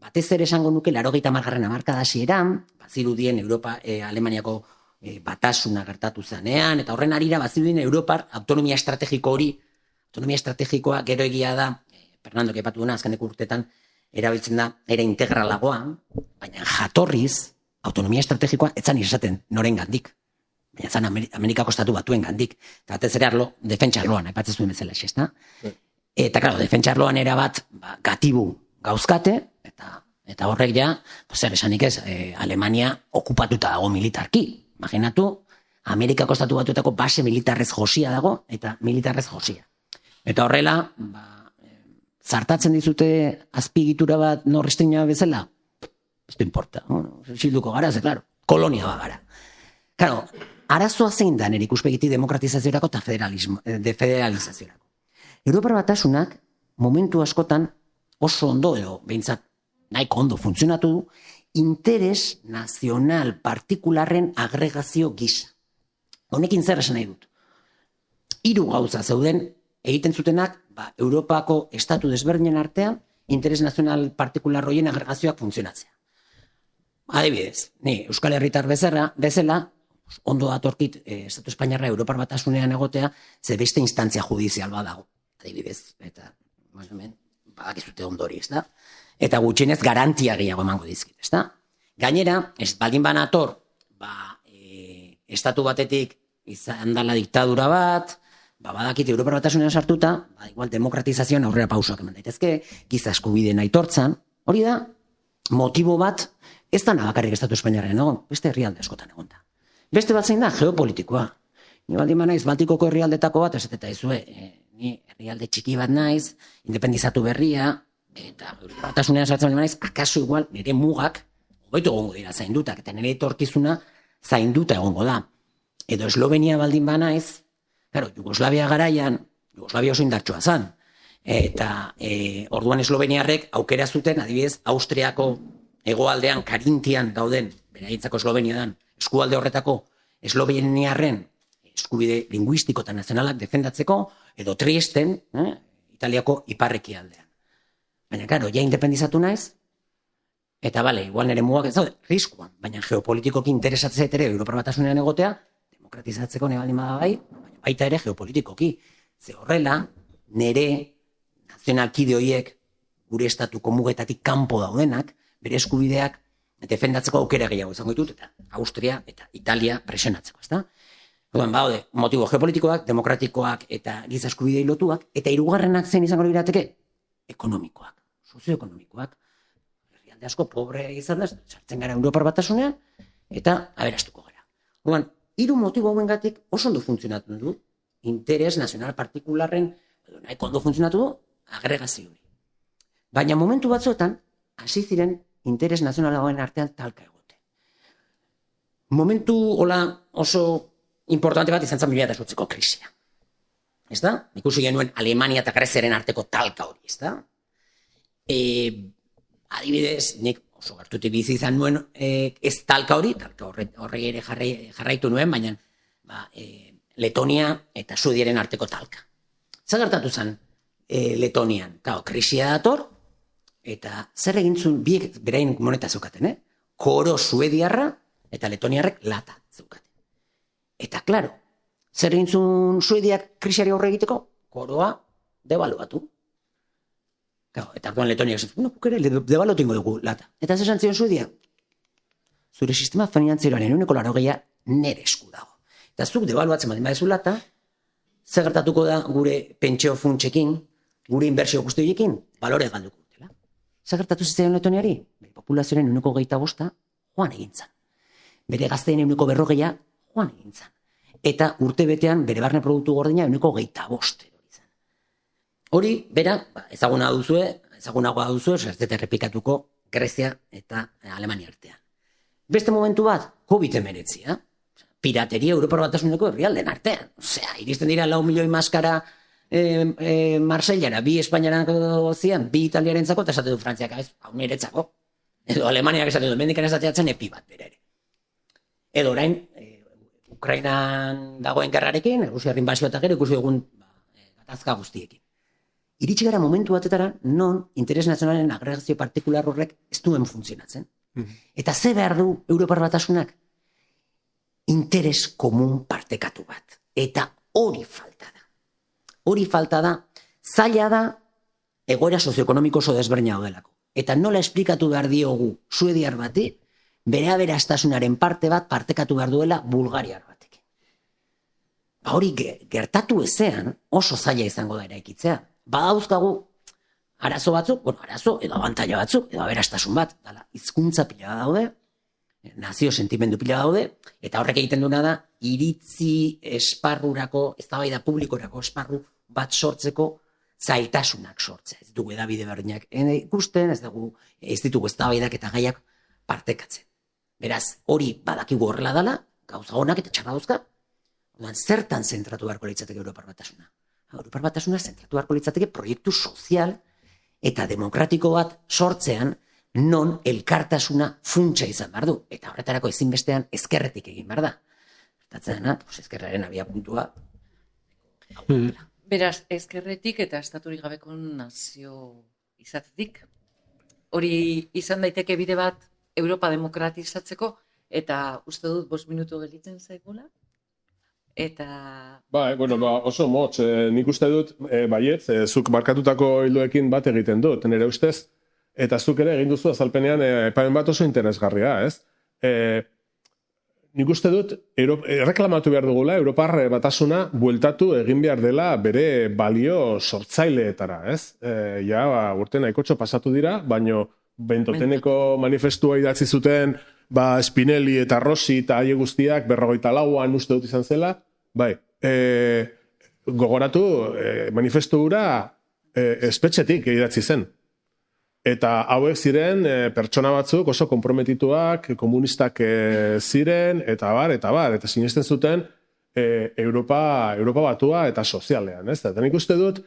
batez ere esango nuke 80. hamarkada hasieran, bazirudien Alemaniako batasuna gertatu zanean, eta horren arira bazirudien Europar autonomia estrategiko hori, autonomia estrategikoa gero egia da, Fernando kepatu duna, azkeneko urtetan erabiltzen da, era integralagoa, baina jatorriz, autonomia estrategikoa etzan esaten noren gandik, baina etzan Amerikako Estatu Batuen gandik, eta batez ere arlo, defentsa arloan, aipatzen zuen bezala, ez? Eta, klaro, defentsa arloan erabat, gatibu gauzkate, eta horrek ja, zer esanik ez, Alemania okupatuta dago militarki. Imaginatu, Amerikako Estatu Batuetako base militarrez josia dago, eta militarrez josia. Eta horrela, zartatzen dizute azpigitura bat norrestina bezala? Ez du importa, xilduko gara, ze, klaro, kolonia bat gara. Klaro, arazoa zein da nire ikuspegiti demokratizaziorako eta federalizaziorako. Europar batasunak momentu askotan oso ondo edo behintzat nahiko ondo funtzionatu du interes nazional partikularren agregazio gisa. Honekin zer esan nahi dut? 3 gauza zeuden egiten zutenak Europako estatu desberdinen artean interes nazional partikular horien agregazioak funtzionatzea. Adibidez, ni Euskal Herritar bezala ondo datorkit Estatu Espainiarra Europar batasunean egotea, ze beste instantzia judizial badago. Adibidez, eta badakizute ondori, ez da? Eta gutxienez garantia gehiago emango dizkit, ez da? Gainera, ez baldin banator, estatu batetik izan dela diktadura bat, badakit Europar batasunean sartuta, igual demokratizazioan aurrera pausoak eman daitezke, giza eskubideen aitortzan, hori da, motibo bat, ez da bakarrik Estatu Espainiarren egon, beste herrialde askotan egon da. Beste bat zein da, geopolitikoa. Ni baldin banaiz, Baltikoko herrialdetako bat, esateta izue, ni herrialde txiki bat naiz, independizatu berria, eta batasunean sartzen baldin banaiz, akaso igual nire mugak, hobeto egongo dira zaindutak, eta nire etorkizuna zainduta egongo da. Edo Eslovenia baldin banaiz, claro, Jugoslavia garaian, Jugoslavia oso indartsua zan, eta orduan esloveniarrek aukera zuten, adibidez, Austriako hegoaldean, Karintian dauden, beraientzako Eslovenia dan, eskualde horretako esloveniarren eskubide linguistiko eta nazionalak defendatzeko, edo Triesten, Italiako iparreki aldean. Baina, karo, ja independizatu naiz, eta bale, igual nire mugak ez daude, riskuan, baina geopolitikoki interesatzea ere Europar batasunean egotea, demokratizatzeko ne baldin bada bai, baita ere geopolitikoki. Ze horrela, nire nazionalkide horiek, gure estatuko mugetatik kanpo daudenak, bere eskubideak defendatzeko aukera gehiago izango ditut, eta Austria eta Italia presionatzeko, ezta? Orduan, baude, motibo geopolitikoak, demokratikoak eta giza eskubidei lotuak, eta hirugarrenak zein izango lirateke? Ekonomikoak, sozioekonomikoak. herrialde asko pobre izan da, sartzen gara Europar Batasunean, eta aberastuko gara. Orduan, 3 motibo hauengatik oso ondo funtzionatu du, interes nazional partikularren, nahiko ondo funtzionatu du, agregazio hori. Baina momentu batzuetan, hasi ziren interes nazionalagoen artean talka egote. Momentu oso importante bat izan zen 2008ko krisia. Ez da? Ikusi genuen Alemania eta Greziaren arteko talka hori, ez da? Adibidez, nik oso gertutik bizi izan nuen ez talka horri ere jarraitu nuen, baina Letonia eta Suediaren arteko talka. Zer gertatu zen Letonian? Krisia dator, eta zer egin zuen biek berain moneta zeukaten, koro suediarra eta letoniarrek lata zeukaten. Eta, klaro, zer egin zuen Suediak krisiari aurre egiteko? Koroa debaluatu. Eta arduan Letoniak zen, guk ere debaluatu ingo dugu lata. Eta zer zion Suedia? Zure sistema finantzieroaren 80% nere esku dago. Eta zuk debaluatzen badin badezu lata, zer gertatuko da gure pentsio funtsekin, gure inbertsio guztiekin, balore galduko dutela. Zer gertatu zitzaion Letoniari? Bere populazioaren 25% joan egintzan. Bere gazteen 40% joan egintzan. Eta urte betean bere barne produktu gordina 25%. Hori, bera, ezagunagoa duzue, ez dut errepikatuko Grezia eta Alemania artean. Beste momentu bat, COVID-19, pirateria Europar Batasuneko herrialden artean. Osea, iristen dira 4 milioi maskara Marsellara, 2 Espainiarako zian, 2 Italiarentzako, eta esate du Frantziak, hau niretzako. Edo Alemaniak esate du, mendikan esateatzen epi bat bere ere. Edo orain, Ukrainan dagoen gerrarekin, Rusiar inbazio eta gero ikusi dugun gatazka guztiekin. Iritsi gara momentu batetara non interes nazionalen agregazio partikular horrek ez duen funtzionatzen. Eta ze behar du Europar Batasunak? Interes komun partekatu bat. Eta hori falta da. Hori falta da, zaila da, egoera sozioekonomiko oso desberdina daudelako. Eta nola esplikatu behar diogu suediar bati, bere aberastasunaren parte bat partekatu behar duela bulgariar batekin. Hori gertatu ezean oso zaila izango da eraikitzea. Badauzkagu arazo batzuk, arazo edo abantaila batzuk, edo aberastasun bat, hizkuntza pila daude, nazio sentimendu pila daude, eta horrek egiten duena da, iritzi esparrurako, eztabaida publikorako esparru bat sortzeko zailtasunak sortzea. Ez dugu edabide berdinak ikusten, ez ditugu eztabaidak eta gaiak partekatzen. Beraz, hori badakigu horrela dela, gauza honak eta txarra dauzka, zertan zentratu beharko litzateke Europar Batasuna? Europar Batasuna zentratu beharko litzateke proiektu sozial eta demokratiko bat sortzean non elkartasuna funtsa izan behar du. Eta horretarako ezinbestean ezkerretik egin behar da. Gertatzen dena, ezkerraren abia puntua. Beraz, ezkerretik eta estaturik gabeko nazio izatetik. Hori izan daiteke bide bat Europa demokratizatzeko, eta uste dut 5 minutu gelditzen zaigula. Eta... oso motz, nik uste dut, baiet, zuk markatutako hildoekin bat egiten dut, nire ustez, eta zuk ere egin duzu azalpenean epamen bat oso interesgarria, ez? Nik uste dut, erreklamatu behar dugula, Europar Batasuna bueltatu egin behar dela bere balio sortzaileetara, ez? Urte nahikotxo pasatu dira, baino Bentoteneko manifestua idatzi zuten Spinelli eta Rossi eta haie guztiak 54an uste dut izan zela, gogoratu manifestu hura espetxetik idatzi zen. Eta hauek ziren pertsona batzuk oso konprometituak, komunistak ziren, eta sinesten zuten Europa batua eta sozialean. Eta nik uste dut,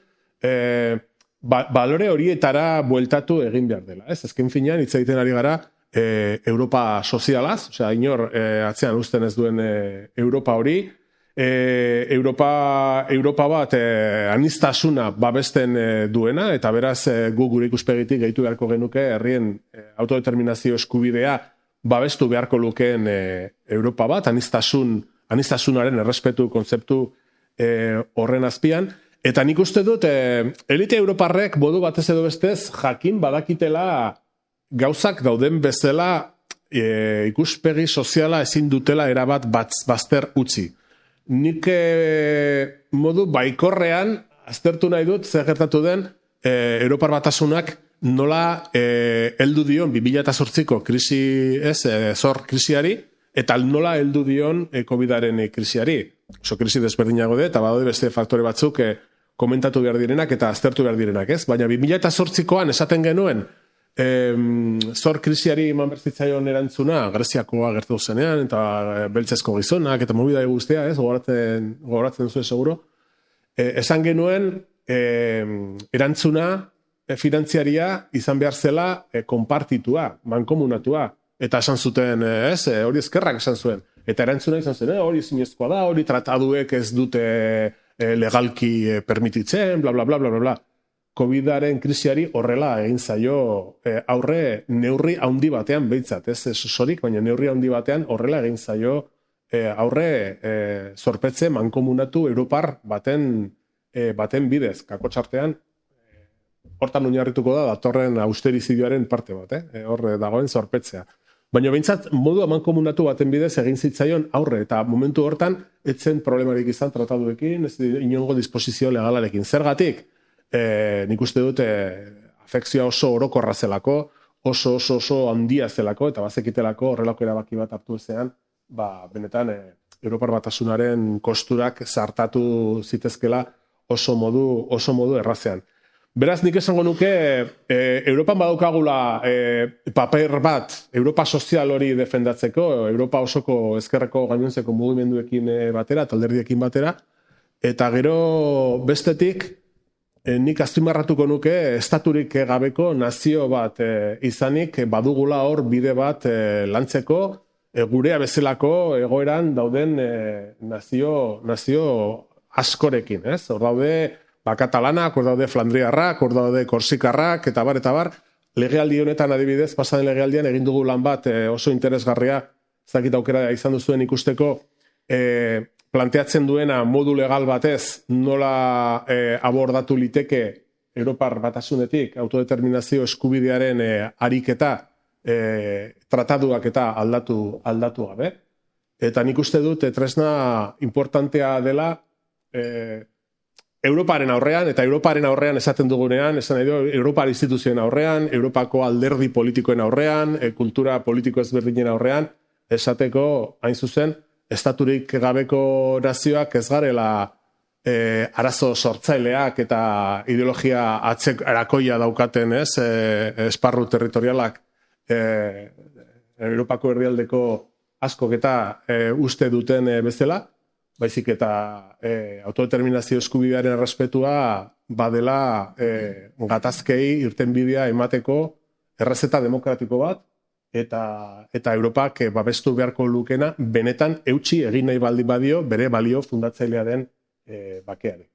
balore horietara bueltatu egin behar dela. Ezken finean, hitz egiten ari gara, Europa sozialaz, inor atzean uzten ez duen Europa hori, Europa bat aniztasuna babesten duena, eta beraz gu gure ikuspegitik gehitu beharko genuke herrien autodeterminazio eskubidea babestu beharko lukeen Europa bat, anistasunaren errespetu kontzeptu horren azpian. Eta nik uste dut, elite europarrek modu batez edo bestez jakin badakitela gauzak dauden bezala ikuspegi soziala ezin dutela erabat bazter utzi. Nik modu baikorrean aztertu nahi dut zer gertatu den Europar Batasunak nola heldu dion 2008ko krisi, zor krisiari, eta nola heldu dion COVID-aren krisiari. Oso krisi desberdinago eta badaude beste faktore batzuk komentatu behar direnak eta aztertu behar direnak, ez? Baina 2008koan esaten genuen zor krisiari eman berzitzaion erantzuna, Greziakoa gertu zenean, eta beltzezko gizonak, eta mobida guztia, ez? Gogoratzen zuen seguro. Esan genuen erantzuna finantziaria izan behar zela konpartitua, mankomunatua. Eta esan zuten, hori ezkerrak esan zuen. Eta erantzuna izan zen, hori zinezkoa da, hori trataduek ez dute legalki permititzen, bla, bla, bla, bla, bla. COVID-aren krisiari horrela egin zaio aurre neurri handi batean behintzat, ez sorik, baina neurri handi batean horrela egin zaio aurre zorpetze mankomunatu Europar baten bidez, kakotxartean, hortan oinarrituko da datorren austerizidioaren parte bat, hor dagoen zorpetzea. Baina behintzat modu mankomunatu baten bidez egin zitzaion aurre, eta momentu hortan etzen problemarik izan trataduekin, ez inongo disposizio legalarekin. Zergatik? Nik uste dut afekzioa oso orokorra zelako, oso handia zelako, eta bazekitelako horrelako erabaki bat hartu ezean, benetan Europar Batasunaren kosturak zartatu zitezkela oso modu errazean. Beraz, nik esango nuke, Europan badaukagula paper bat, Europa sozial hori defendatzeko, Europa osoko ezkerreko gainontzeko mugimenduekin batera, talderdiekin batera, eta gero bestetik, nik azpimarratuko nuke, estaturik gabeko nazio bat izanik, badugula hor bide bat lantzeko, gurea bezalako egoeran dauden nazio askorekin, ez? Hor daude, Katalanak, hor daude Flandriarrak, hor daude Korsikarrak, eta bar, legealdi honetan adibidez, pasaden legealdian egin dugu lan bat oso interesgarria, zakit aukera izan duzuen ikusteko, planteatzen duena modu legal batez nola abordatu liteke Europar Batasunetik autodeterminazio eskubidearen ariketa trataduak eta aldatu gabe. Eta nik uste dut tresna importantea dela Europaren aurrean, eta Europaren aurrean esaten dugunean, esan nahi du, Europar instituzioen aurrean, Europako alderdi politikoen aurrean, kultura politiko ezberdinen aurrean, esateko, hain zuzen, estaturik gabeko nazioak ez garela arazo sortzaileak eta ideologia erakoia daukaten, esparru territorialak Europako herrialdeko askok eta uste duten bezala, baizik eta autodeterminazio eskubidearen errespetua badela gatazkei irtenbidea emateko errezeta demokratiko bat, eta Europak babestu beharko lukena benetan eutsi egin nahi baldin badio bere balio fundatzailea den bakeari.